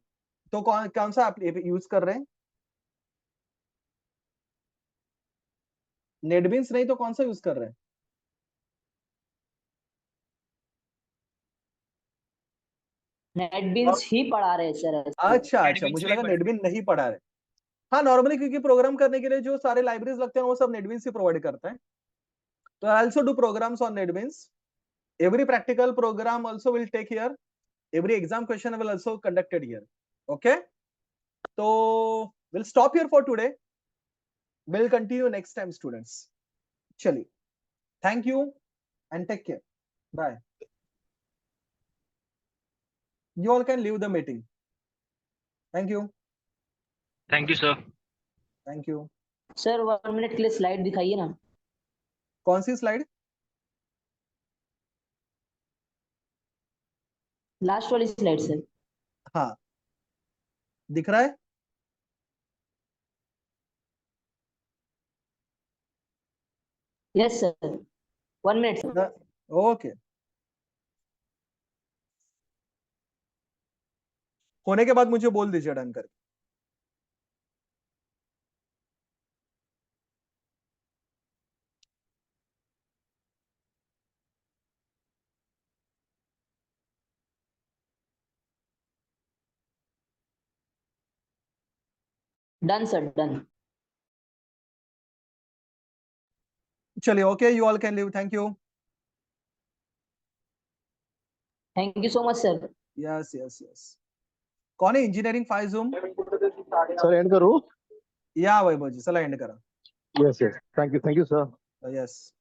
तो कौन कौन सा आप यूज कर रहे हैं? नेटबिन्स नहीं तो कौन सा यूज कर रहे हैं? नेटबिन्स ही पढ़ा रहे हैं सर ऐसे। अच्छा अच्छा, NetBeans मुझे में लगा पढ़ा नेटबिन नहीं पढ़ा रहे। हाँ, नॉर्मली क्योंकि प्रोग्राम करने के लिए जो सारे लाइब्रेरीज लगते हैं वो सब नेटबिन्स ही प्रोवाइड करते हैं। तो I also do programs on NetBeans. Every practical program also will take here. Every exam question will also conducted here. Okay? So we'll stop here for today. We'll continue next time, students. Chali. Thank you and take care. Bye. You all can leave the meeting. Thank you. Thank you sir. Thank you. Sir 1 minute के लिए slide दिखाइए ना। कौन सी slide? Last वाली slide sir. हाँ, दिख रहा है? Yes sir 1 minute sir. Okay. होने के बाद मुझे बोल दीजिए डन करके. Done sir done. चलिए, okay, you all can leave. Thank you. Thank you so much sir. Yes, yes, yes. कौन है इंजीनियरिंग 5 Zoom? सर एंड करो. या वैभव जी, चला एंड करा. Yes yes thank you sir. Yes.